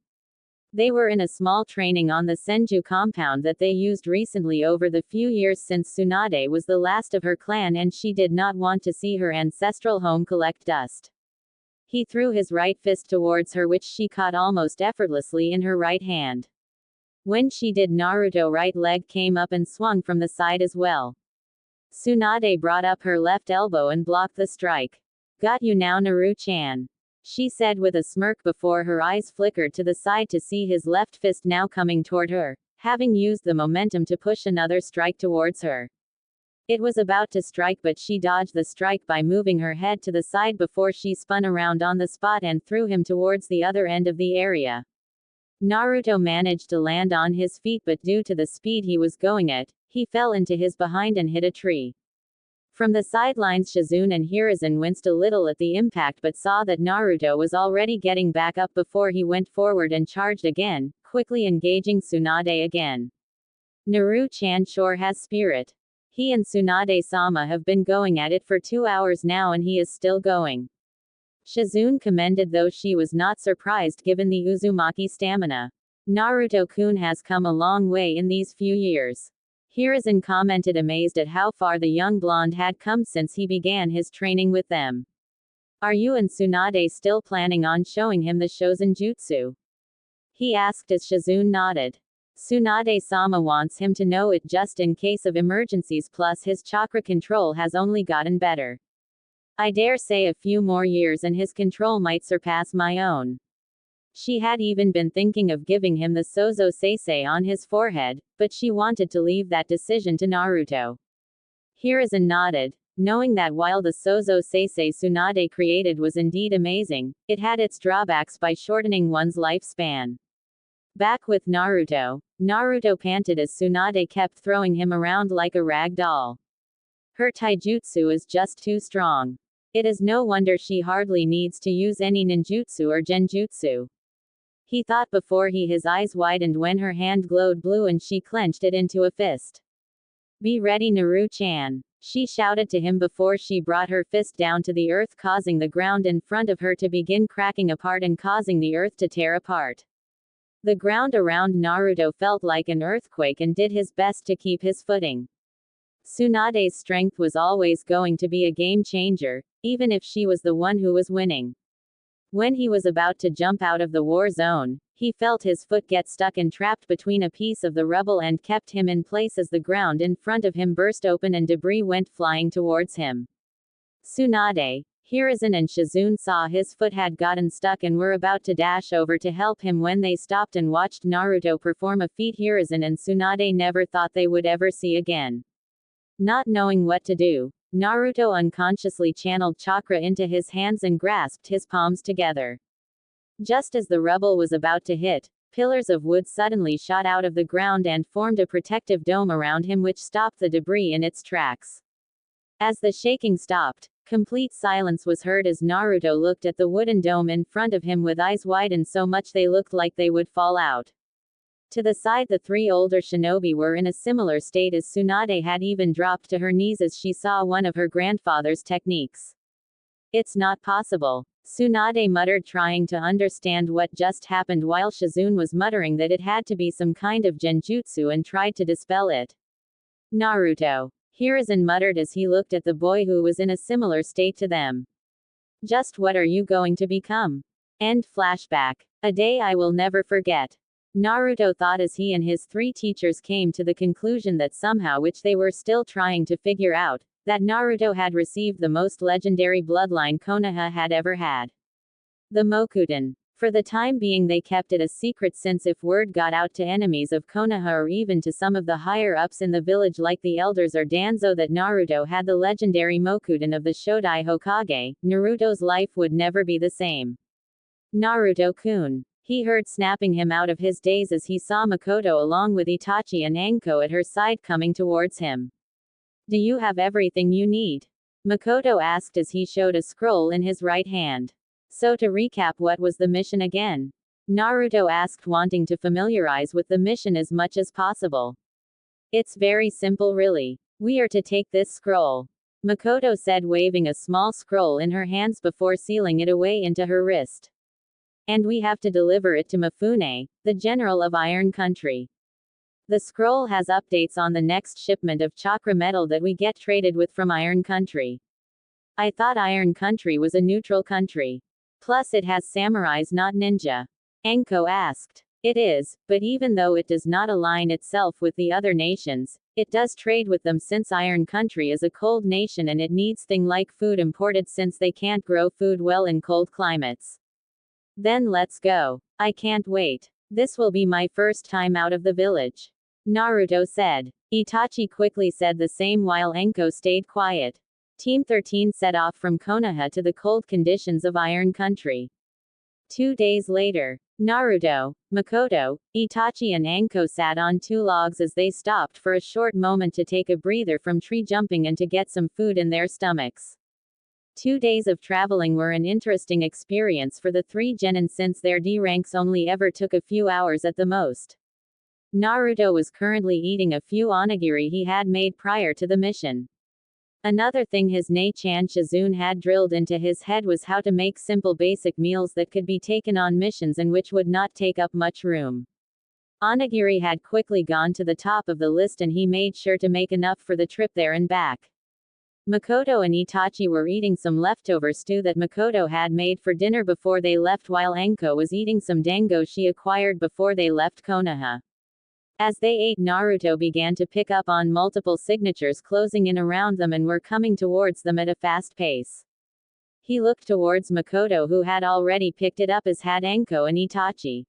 They were in a small training on the Senju compound that they used recently over the few years, since Tsunade was the last of her clan and she did not want to see her ancestral home collect dust. He threw his right fist towards her, which she caught almost effortlessly in her right hand. When she did, Naruto's right leg came up and swung from the side as well. Tsunade brought up her left elbow and blocked the strike. "Got you now, Naru-chan," she said with a smirk before her eyes flickered to the side to see his left fist now coming toward her, having used the momentum to push another strike towards her. It was about to strike, but she dodged the strike by moving her head to the side before she spun around on the spot and threw him towards the other end of the area. Naruto managed to land on his feet, but due to the speed he was going at, he fell into his behind and hit a tree. From the sidelines, Shizune and Hiruzen winced a little at the impact but saw that Naruto was already getting back up before he went forward and charged again, quickly engaging Tsunade again. Naru-chan sure has spirit. He and Tsunade-sama have been going at it for 2 hours now and he is still going. Shizune commended, though she was not surprised given the Uzumaki stamina. Naruto-kun has come a long way in these few years. Hiruzen commented, amazed at how far the young blonde had come since he began his training with them. "Are you and Tsunade still planning on showing him the Shozen Jutsu?" he asked as Shizune nodded. Tsunade-sama wants him to know it just in case of emergencies, plus his chakra control has only gotten better. I dare say a few more years and his control might surpass my own. She had even been thinking of giving him the Sozo Seisei on his forehead, but she wanted to leave that decision to Naruto. Hiruzen nodded, knowing that while the Sozo Seisei Tsunade created was indeed amazing, it had its drawbacks by shortening one's lifespan. Back with Naruto, Naruto panted as Tsunade kept throwing him around like a rag doll. Her taijutsu is just too strong. It is no wonder she hardly needs to use any ninjutsu or genjutsu. He thought before his eyes widened when her hand glowed blue and she clenched it into a fist. Be ready, Naru-chan, she shouted to him before she brought her fist down to the earth, causing the ground in front of her to begin cracking apart and causing the earth to tear apart. The ground around Naruto felt like an earthquake and did his best to keep his footing. Tsunade's strength was always going to be a game changer, even if she was the one who was winning. When he was about to jump out of the war zone, he felt his foot get stuck and trapped between a piece of the rubble and kept him in place as the ground in front of him burst open and debris went flying towards him. Tsunade, Hiruzen and Shizune saw his foot had gotten stuck and were about to dash over to help him when they stopped and watched Naruto perform a feat Hiruzen and Tsunade never thought they would ever see again. Not knowing what to do, Naruto unconsciously channeled chakra into his hands and grasped his palms together. Just as the rubble was about to hit, pillars of wood suddenly shot out of the ground and formed a protective dome around him which stopped the debris in its tracks. As the shaking stopped, complete silence was heard as Naruto looked at the wooden dome in front of him with eyes widened so much they looked like they would fall out. To the side, the three older shinobi were in a similar state as Tsunade had even dropped to her knees as she saw one of her grandfather's techniques. It's not possible, Tsunade muttered, trying to understand what just happened while Shizune was muttering that it had to be some kind of genjutsu and tried to dispel it. Naruto, Hiruzen muttered as he looked at the boy who was in a similar state to them. Just what are you going to become? End flashback. A day I will never forget. Naruto thought as he and his three teachers came to the conclusion that somehow, which they were still trying to figure out, that Naruto had received the most legendary bloodline Konoha had ever had. The Mokuten. For the time being they kept it a secret, since if word got out to enemies of Konoha or even to some of the higher-ups in the village like the elders or Danzo that Naruto had the legendary Mokuten of the Shodai Hokage, Naruto's life would never be the same. Naruto-kun. He heard snapping him out of his daze as he saw Makoto along with Itachi and Anko at her side coming towards him. Do you have everything you need? Makoto asked as he showed a scroll in his right hand. So to recap, what was the mission again? Naruto asked, wanting to familiarize with the mission as much as possible. It's very simple really. We are to take this scroll. Makoto said, waving a small scroll in her hands before sealing it away into her wrist. And we have to deliver it to Mifune, the general of Iron Country. The scroll has updates on the next shipment of chakra metal that we get traded with from Iron Country. I thought Iron Country was a neutral country. Plus it has samurais, not ninja. Anko asked. It is, but even though it does not align itself with the other nations, it does trade with them since Iron Country is a cold nation and it needs things like food imported since they can't grow food well in cold climates. Then let's go. I can't wait. This will be my first time out of the village. Naruto said. Itachi quickly said the same while Anko stayed quiet. Team 13 set off from Konoha to the cold conditions of Iron Country. 2 days later, Naruto, Makoto, Itachi and Anko sat on 2 logs as they stopped for a short moment to take a breather from tree jumping and to get some food in their stomachs. 2 days of traveling were an interesting experience for the 3 genin since their D ranks only ever took a few hours at the most. Naruto was currently eating a few onigiri he had made prior to the mission. Another thing his Nei-chan Shizune had drilled into his head was how to make simple basic meals that could be taken on missions and which would not take up much room. Onigiri had quickly gone to the top of the list and he made sure to make enough for the trip there and back. Makoto and Itachi were eating some leftover stew that Makoto had made for dinner before they left, while Anko was eating some dango she acquired before they left Konoha. As they ate, Naruto began to pick up on multiple signatures closing in around them and were coming towards them at a fast pace. He looked towards Makoto, who had already picked it up, as had Anko and Itachi.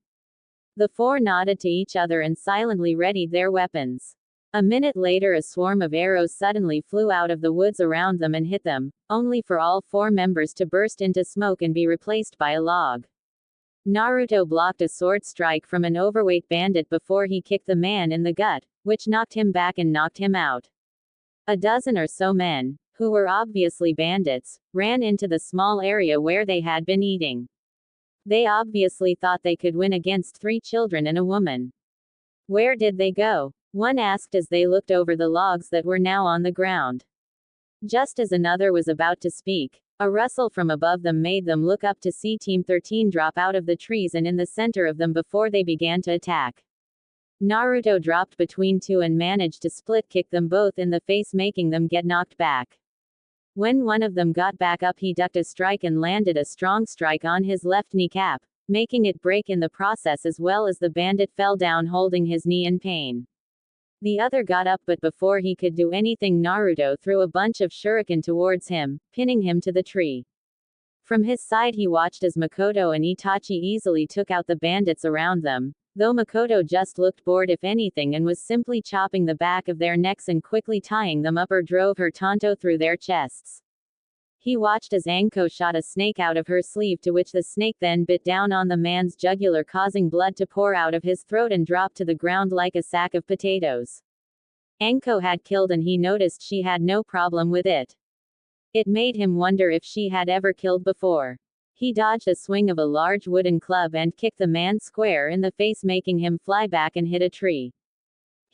The four nodded to each other and silently readied their weapons. A minute later, a swarm of arrows suddenly flew out of the woods around them and hit them, only for all four members to burst into smoke and be replaced by a log. Naruto blocked a sword strike from an overweight bandit before he kicked the man in the gut, which knocked him back and knocked him out. A dozen or so men, who were obviously bandits, ran into the small area where they had been eating. They obviously thought they could win against 3 children and a woman. Where did they go? One asked as they looked over the logs that were now on the ground. Just as another was about to speak, a rustle from above them made them look up to see Team 13 drop out of the trees and in the center of them before they began to attack. Naruto dropped between two and managed to split kick them both in the face, making them get knocked back. When one of them got back up, he ducked a strike and landed a strong strike on his left kneecap, making it break in the process, as well as the bandit fell down holding his knee in pain. The other got up, but before he could do anything, Naruto threw a bunch of shuriken towards him, pinning him to the tree. From his side, he watched as Makoto and Itachi easily took out the bandits around them, though Makoto just looked bored if anything and was simply chopping the back of their necks and quickly tying them up, or drove her tanto through their chests. He watched as Anko shot a snake out of her sleeve, to which the snake then bit down on the man's jugular, causing blood to pour out of his throat and drop to the ground like a sack of potatoes. Anko had killed, and he noticed she had no problem with it. It made him wonder if she had ever killed before. He dodged a swing of a large wooden club and kicked the man square in the face, making him fly back and hit a tree.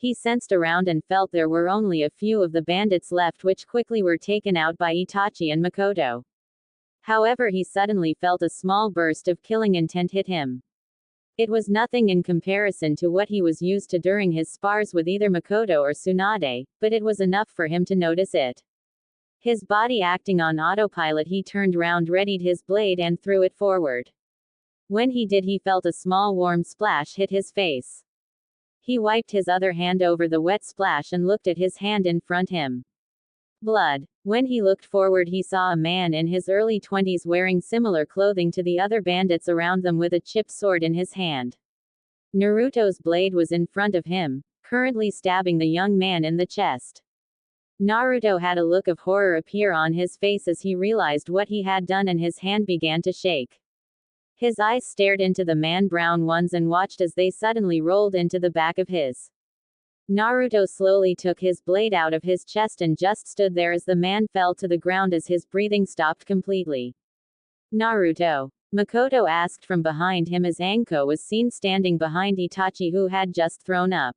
He sensed around and felt there were only a few of the bandits left, which quickly were taken out by Itachi and Makoto. However, he suddenly felt a small burst of killing intent hit him. It was nothing in comparison to what he was used to during his spars with either Makoto or Tsunade, but it was enough for him to notice it. His body acting on autopilot, he turned round, readied his blade, and threw it forward. When he did, he felt a small warm splash hit his face. He wiped his other hand over the wet splash and looked at his hand in front him. Blood. When he looked forward, he saw a man in his early 20s wearing similar clothing to the other bandits around them, with a chipped sword in his hand. Naruto's blade was in front of him, currently stabbing the young man in the chest. Naruto had a look of horror appear on his face as he realized what he had done, and his hand began to shake. His eyes stared into the man's brown ones and watched as they suddenly rolled into the back of his. Naruto slowly took his blade out of his chest and just stood there as the man fell to the ground as his breathing stopped completely. Naruto? Makoto asked from behind him as Anko was seen standing behind Itachi, who had just thrown up.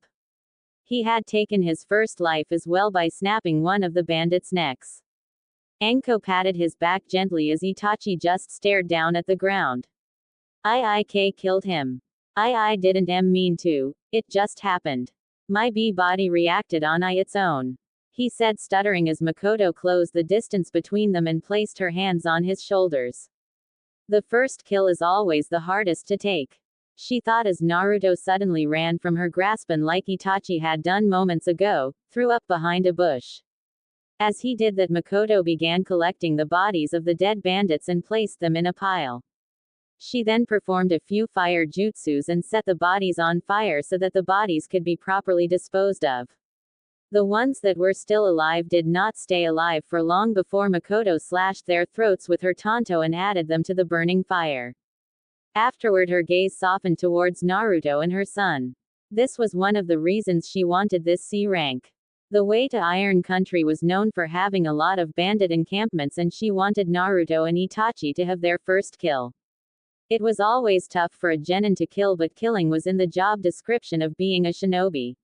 He had taken his first life as well by snapping one of the bandits' necks. Anko patted his back gently as Itachi just stared down at the ground. I killed him. I didn't mean to, it just happened. My body reacted on its own. He said, stuttering as Makoto closed the distance between them and placed her hands on his shoulders. The first kill is always the hardest to take, she thought as Naruto suddenly ran from her grasp and, like Itachi had done moments ago, threw up behind a bush. As he did that, Makoto began collecting the bodies of the dead bandits and placed them in a pile. She then performed a few fire jutsus and set the bodies on fire so that the bodies could be properly disposed of. The ones that were still alive did not stay alive for long before Makoto slashed their throats with her tanto and added them to the burning fire. Afterward, her gaze softened towards Naruto and her son. This was one of the reasons she wanted this C rank. The way to Iron Country was known for having a lot of bandit encampments, and she wanted Naruto and Itachi to have their first kill. It was always tough for a genin to kill, but killing was in the job description of being a shinobi.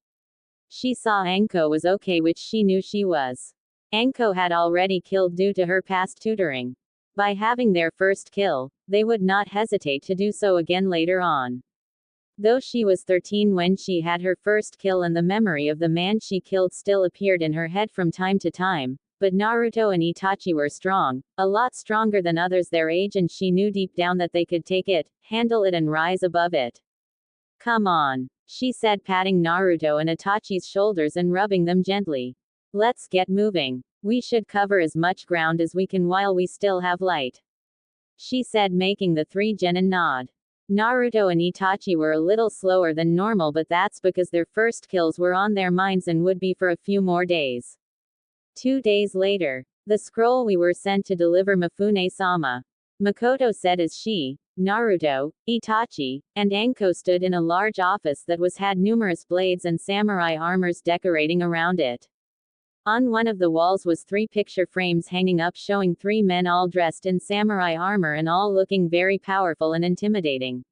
She saw Anko was okay, which she knew she was. Anko had already killed due to her past tutoring. By having their first kill, they would not hesitate to do so again later on. Though she was 13 when she had her first kill, and the memory of the man she killed still appeared in her head from time to time, but Naruto and Itachi were strong, a lot stronger than others their age, and she knew deep down that they could take it, handle it, and rise above it. Come on, she said, patting Naruto and Itachi's shoulders and rubbing them gently. Let's get moving. We should cover as much ground as we can while we still have light, she said, making the three genin nod. Naruto and Itachi were a little slower than normal, but that's because their first kills were on their minds and would be for a few more days. 2 days later, the scroll we were sent to deliver Mifune-sama, Makoto said as she, Naruto, Itachi, and Anko stood in a large office that had numerous blades and samurai armors decorating around it. On one of the walls was 3 picture frames hanging up showing 3 men all dressed in samurai armor and all looking very powerful and intimidating.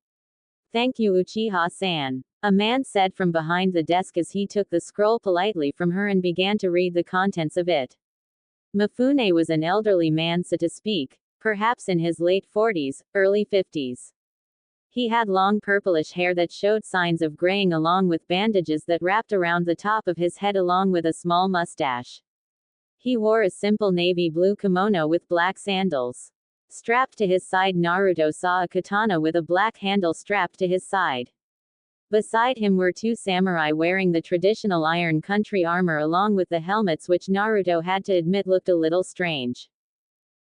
Thank you, Uchiha-san, a man said from behind the desk as he took the scroll politely from her and began to read the contents of it. Mifune was an elderly man, so to speak, perhaps in his late 40s, early 50s. He had long purplish hair that showed signs of graying along with bandages that wrapped around the top of his head along with a small mustache. He wore a simple navy blue kimono with black sandals. Strapped to his side, Naruto saw a katana with a black handle strapped to his side. Beside him were 2 samurai wearing the traditional Iron Country armor along with the helmets, which Naruto had to admit looked a little strange.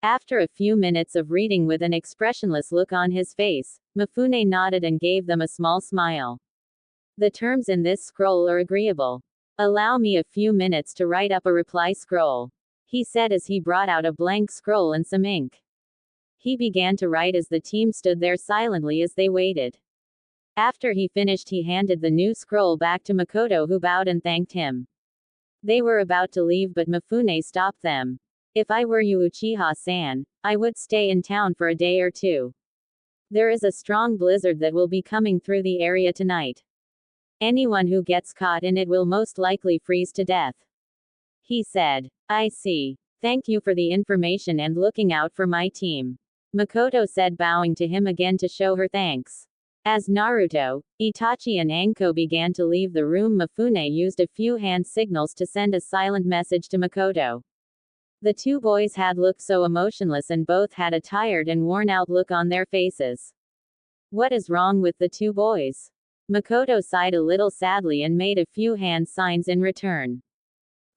After a few minutes of reading with an expressionless look on his face, Mifune nodded and gave them a small smile. The terms in this scroll are agreeable. Allow me a few minutes to write up a reply scroll, he said as he brought out a blank scroll and some ink. He began to write as the team stood there silently as they waited. After he finished, he handed the new scroll back to Makoto, who bowed and thanked him. They were about to leave, but Mifune stopped them. If I were you, Uchiha-san, I would stay in town for a day or 2. There is a strong blizzard that will be coming through the area tonight. Anyone who gets caught in it will most likely freeze to death, he said. I see. Thank you for the information and looking out for my team, Makoto said, bowing to him again to show her thanks. As Naruto, Itachi and Anko began to leave the room, Mifune used a few hand signals to send a silent message to Makoto. The 2 boys had looked so emotionless and both had a tired and worn out look on their faces. What is wrong with the 2 boys? Makoto sighed a little sadly and made a few hand signs in return.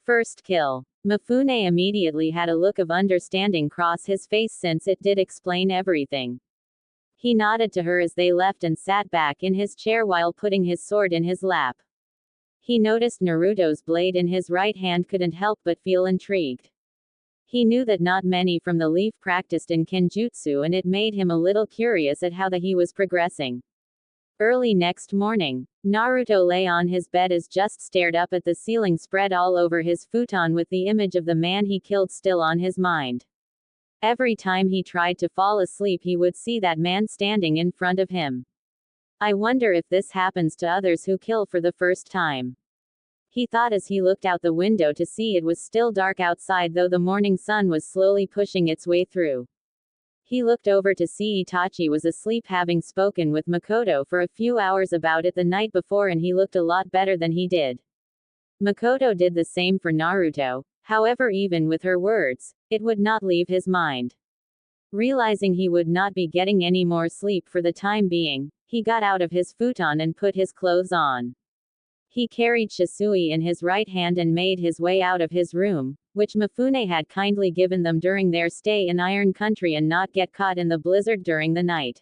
First kill. Mifune immediately had a look of understanding cross his face since it did explain everything. He nodded to her as they left and sat back in his chair while putting his sword in his lap. He noticed Naruto's blade in his right hand, couldn't help but feel intrigued. He knew that not many from the Leaf practiced in Kenjutsu, and it made him a little curious at how he was progressing. Early next morning, Naruto lay on his bed as just stared up at the ceiling spread all over his futon with the image of the man he killed still on his mind. Every time he tried to fall asleep, he would see that man standing in front of him. I wonder if this happens to others who kill for the first time, he thought as he looked out the window to see it was still dark outside, though the morning sun was slowly pushing its way through. He looked over to see Itachi was asleep, having spoken with Makoto for a few hours about it the night before, and he looked a lot better than he did. Makoto did the same for Naruto, however, even with her words, it would not leave his mind. Realizing he would not be getting any more sleep for the time being, he got out of his futon and put his clothes on. He carried Shisui in his right hand and made his way out of his room, which Mifune had kindly given them during their stay in Iron Country and not get caught in the blizzard during the night.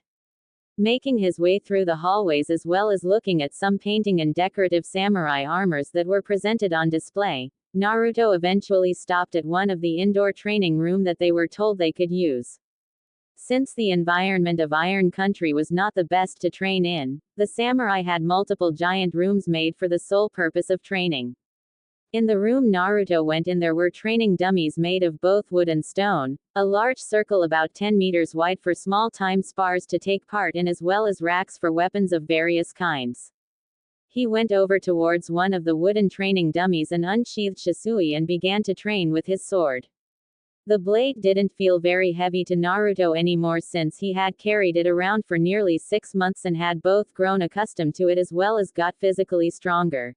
Making his way through the hallways as well as looking at some painting and decorative samurai armors that were presented on display, Naruto eventually stopped at one of the indoor training room that they were told they could use. Since the environment of Iron Country was not the best to train in, the samurai had multiple giant rooms made for the sole purpose of training. In the room Naruto went in, there were training dummies made of both wood and stone, a large circle about 10 meters wide for small-time spars to take part in, as well as racks for weapons of various kinds. He went over towards one of the wooden training dummies and unsheathed Shisui and began to train with his sword. The blade didn't feel very heavy to Naruto anymore since he had carried it around for nearly 6 months and had both grown accustomed to it as well as got physically stronger.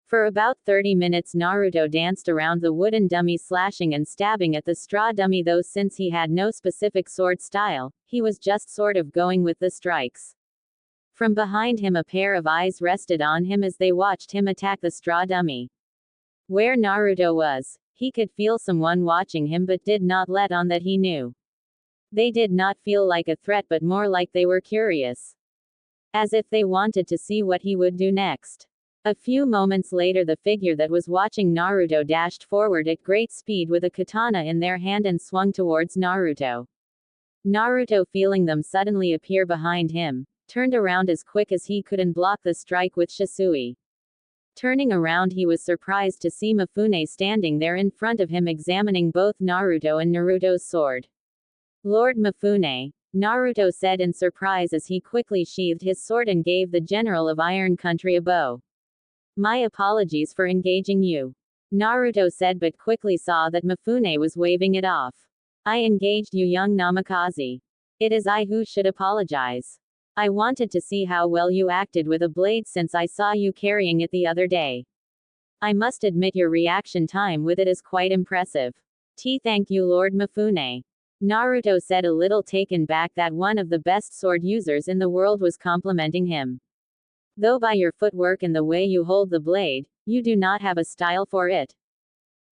For about 30 minutes Naruto danced around the wooden dummy, slashing and stabbing at the straw dummy, though since he had no specific sword style, he was just sort of going with the strikes. From behind him a pair of eyes rested on him as they watched him attack the straw dummy. Where Naruto was, he could feel someone watching him but did not let on that he knew. They did not feel like a threat but more like they were curious. As if they wanted to see what he would do next. A few moments later the figure that was watching Naruto dashed forward at great speed with a katana in their hand and swung towards Naruto. Naruto, feeling them suddenly appear behind him, turned around as quick as he could and blocked the strike with Shisui. Turning around he was surprised to see Mifune standing there in front of him examining both Naruto and Naruto's sword. "Lord Mifune," Naruto said in surprise as he quickly sheathed his sword and gave the general of Iron Country a bow. "My apologies for engaging you," Naruto said, but quickly saw that Mifune was waving it off. "I engaged you, young Namikaze. It is I who should apologize. I wanted to see how well you acted with a blade since I saw you carrying it the other day. I must admit your reaction time with it is quite impressive." Thank you, Lord Mifune," Naruto said, a little taken back that one of the best sword users in the world was complimenting him. "Though by your footwork and the way you hold the blade, you do not have a style for it?"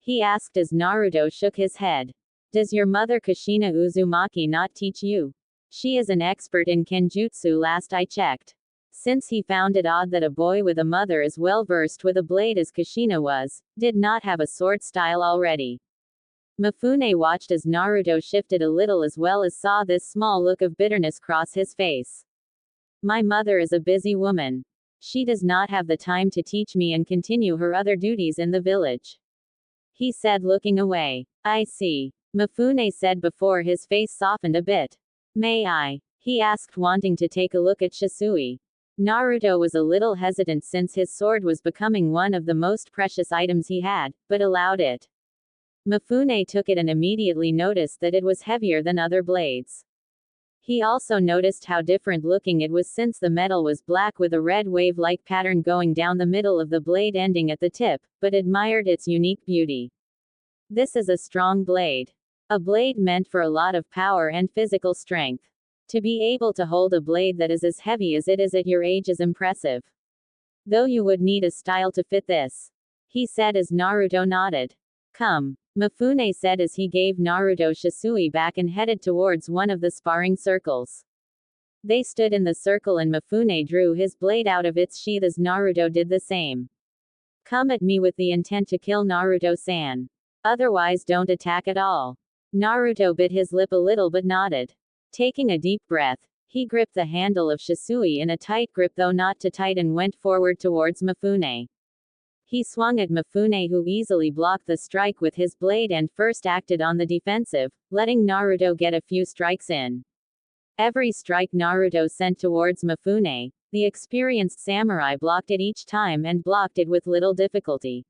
he asked as Naruto shook his head. "Does your mother Kushina Uzumaki not teach you? She is an expert in kenjutsu last I checked." Since he found it odd that a boy with a mother as well versed with a blade as Kushina was, did not have a sword style already. Mifune watched as Naruto shifted a little as well as saw this small look of bitterness cross his face. "My mother is a busy woman. She does not have the time to teach me and continue her other duties in the village," he said, looking away. "I see," Mifune said before his face softened a bit. "May I?" he asked, wanting to take a look at Shisui. Naruto was a little hesitant since his sword was becoming one of the most precious items he had, but allowed it. Mifune took it and immediately noticed that it was heavier than other blades. He also noticed how different looking it was since the metal was black with a red wave-like pattern going down the middle of the blade ending at the tip, but admired its unique beauty. This is a strong blade. A blade meant for a lot of power and physical strength. To be able to hold a blade that is as heavy as it is at your age is impressive. Though you would need a style to fit this, he said as Naruto nodded. "Come," Mifune said as he gave Naruto Shisui back and headed towards one of the sparring circles. They stood in the circle and Mifune drew his blade out of its sheath as Naruto did the same. "Come at me with the intent to kill Naruto-san. Otherwise don't attack at all." Naruto bit his lip a little but nodded. Taking a deep breath, he gripped the handle of Shisui in a tight grip, though not too tight, and went forward towards Mifune. He swung at Mifune, who easily blocked the strike with his blade and first acted on the defensive, letting Naruto get a few strikes in. Every strike Naruto sent towards Mifune, the experienced samurai blocked it each time and blocked it with little difficulty.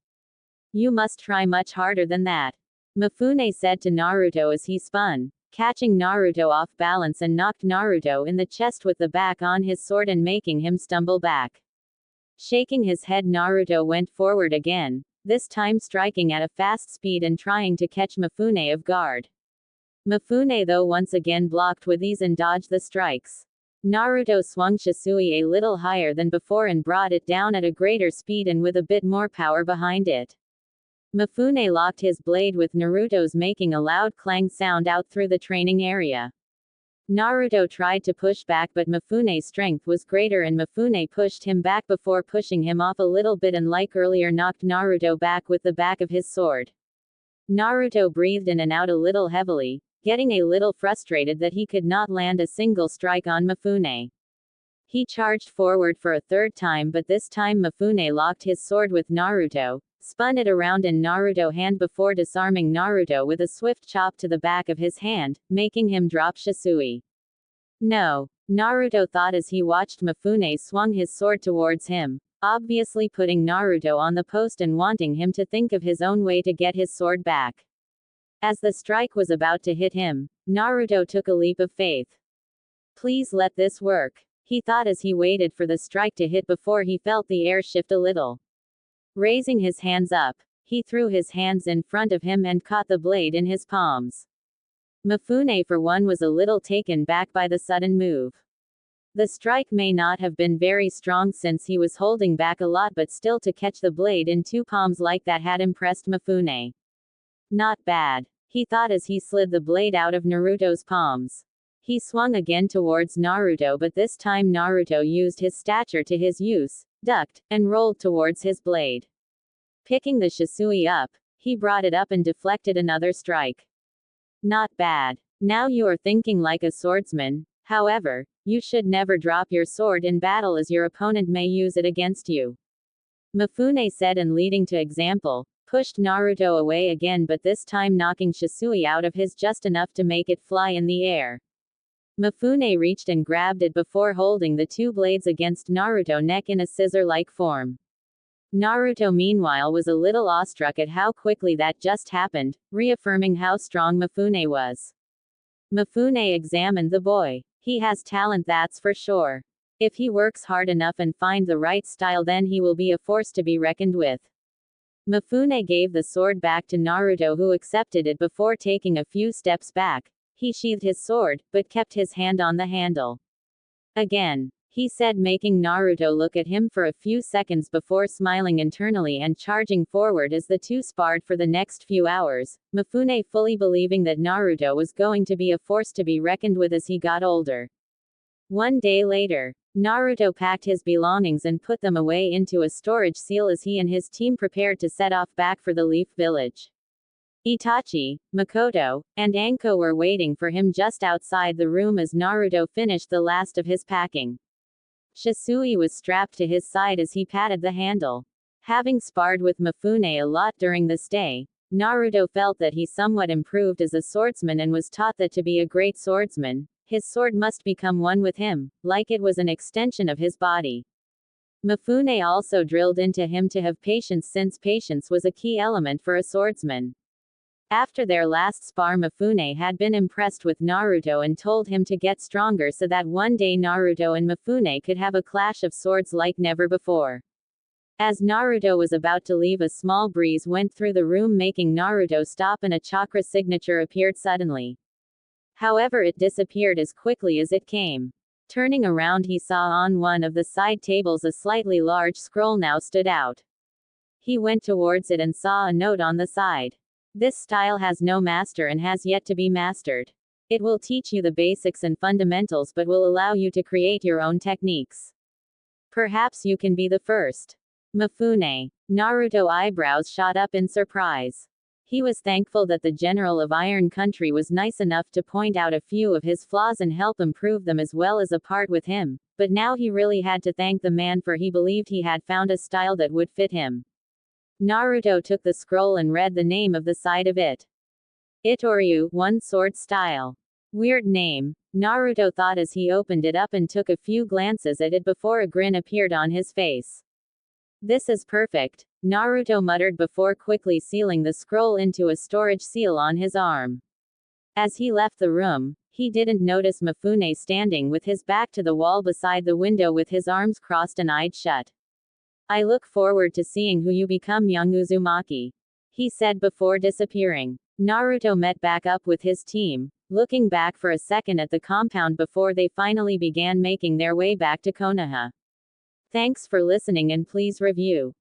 "You must try much harder than that," Mifune said to Naruto as he spun, catching Naruto off balance and knocked Naruto in the chest with the back on his sword and making him stumble back. Shaking his head, Naruto went forward again, this time striking at a fast speed and trying to catch Mifune off guard. Mifune, though, once again blocked with ease and dodged the strikes. Naruto swung Shisui a little higher than before and brought it down at a greater speed and with a bit more power behind it. Mifune locked his blade with Naruto's, making a loud clang sound out through the training area. Naruto tried to push back, but Mifune's strength was greater and Mifune pushed him back before pushing him off a little bit and, like earlier, knocked Naruto back with the back of his sword. Naruto breathed in and out a little heavily, getting a little frustrated that he could not land a single strike on Mifune. He charged forward for a third time, but this time Mifune locked his sword with Naruto, spun it around in Naruto's hand before disarming Naruto with a swift chop to the back of his hand, making him drop Shisui. "No," Naruto thought as he watched Mifune swung his sword towards him, obviously putting Naruto on the post and wanting him to think of his own way to get his sword back. As the strike was about to hit him, Naruto took a leap of faith. "Please let this work," he thought as he waited for the strike to hit before he felt the air shift a little. Raising his hands up, he threw his hands in front of him and caught the blade in his palms. Mifune for one was a little taken back by the sudden move. The strike may not have been very strong since he was holding back a lot, but still to catch the blade in two palms like that had impressed Mifune. Not bad, he thought as he slid the blade out of Naruto's palms. He swung again towards Naruto, but this time Naruto used his stature to his use, ducked, and rolled towards his blade. Picking the Shisui up, he brought it up and deflected another strike. Not bad. Now you are thinking like a swordsman. However, you should never drop your sword in battle as your opponent may use it against you. Mifune said, and leading to example, pushed Naruto away again, but this time knocking Shisui out of his just enough to make it fly in the air. Mifune reached and grabbed it before holding the two blades against Naruto's neck in a scissor-like form. Naruto meanwhile was a little awestruck at how quickly that just happened, reaffirming how strong Mifune was. Mifune examined the boy. He has talent, that's for sure. If he works hard enough and find the right style, then he will be a force to be reckoned with. Mifune gave the sword back to Naruto, who accepted it before taking a few steps back. He sheathed his sword, but kept his hand on the handle. Again, he said, making Naruto look at him for a few seconds before smiling internally and charging forward as the two sparred for the next few hours, Mifune fully believing that Naruto was going to be a force to be reckoned with as he got older. One day later, Naruto packed his belongings and put them away into a storage seal as he and his team prepared to set off back for the Leaf Village. Itachi, Makoto, and Anko were waiting for him just outside the room as Naruto finished the last of his packing. Shisui was strapped to his side as he patted the handle. Having sparred with Mifune a lot during the stay, Naruto felt that he somewhat improved as a swordsman and was taught that to be a great swordsman, his sword must become one with him, like it was an extension of his body. Mifune also drilled into him to have patience, since patience was a key element for a swordsman. After their last spar, Mifune had been impressed with Naruto and told him to get stronger so that one day Naruto and Mifune could have a clash of swords like never before. As Naruto was about to leave, a small breeze went through the room, making Naruto stop, and a chakra signature appeared suddenly. However, it disappeared as quickly as it came. Turning around, he saw on one of the side tables a slightly large scroll now stood out. He went towards it and saw a note on the side. This style has no master and has yet to be mastered. It will teach you the basics and fundamentals, but will allow you to create your own techniques. Perhaps you can be the first. Mifune. Naruto's eyebrows shot up in surprise. He was thankful that the general of Iron Country was nice enough to point out a few of his flaws and help improve them as well as a part with him, but now he really had to thank the man, for he believed he had found a style that would fit him. Naruto took the scroll and read the name of the side of it. Itoryu, one sword style. Weird name, Naruto thought as he opened it up and took a few glances at it before a grin appeared on his face. This is perfect, Naruto muttered before quickly sealing the scroll into a storage seal on his arm. As he left the room, he didn't notice Mifune standing with his back to the wall beside the window with his arms crossed and eyed shut. I look forward to seeing who you become, young Uzumaki, he said before disappearing. Naruto met back up with his team, looking back for a second at the compound before they finally began making their way back to Konoha. Thanks for listening, and please review.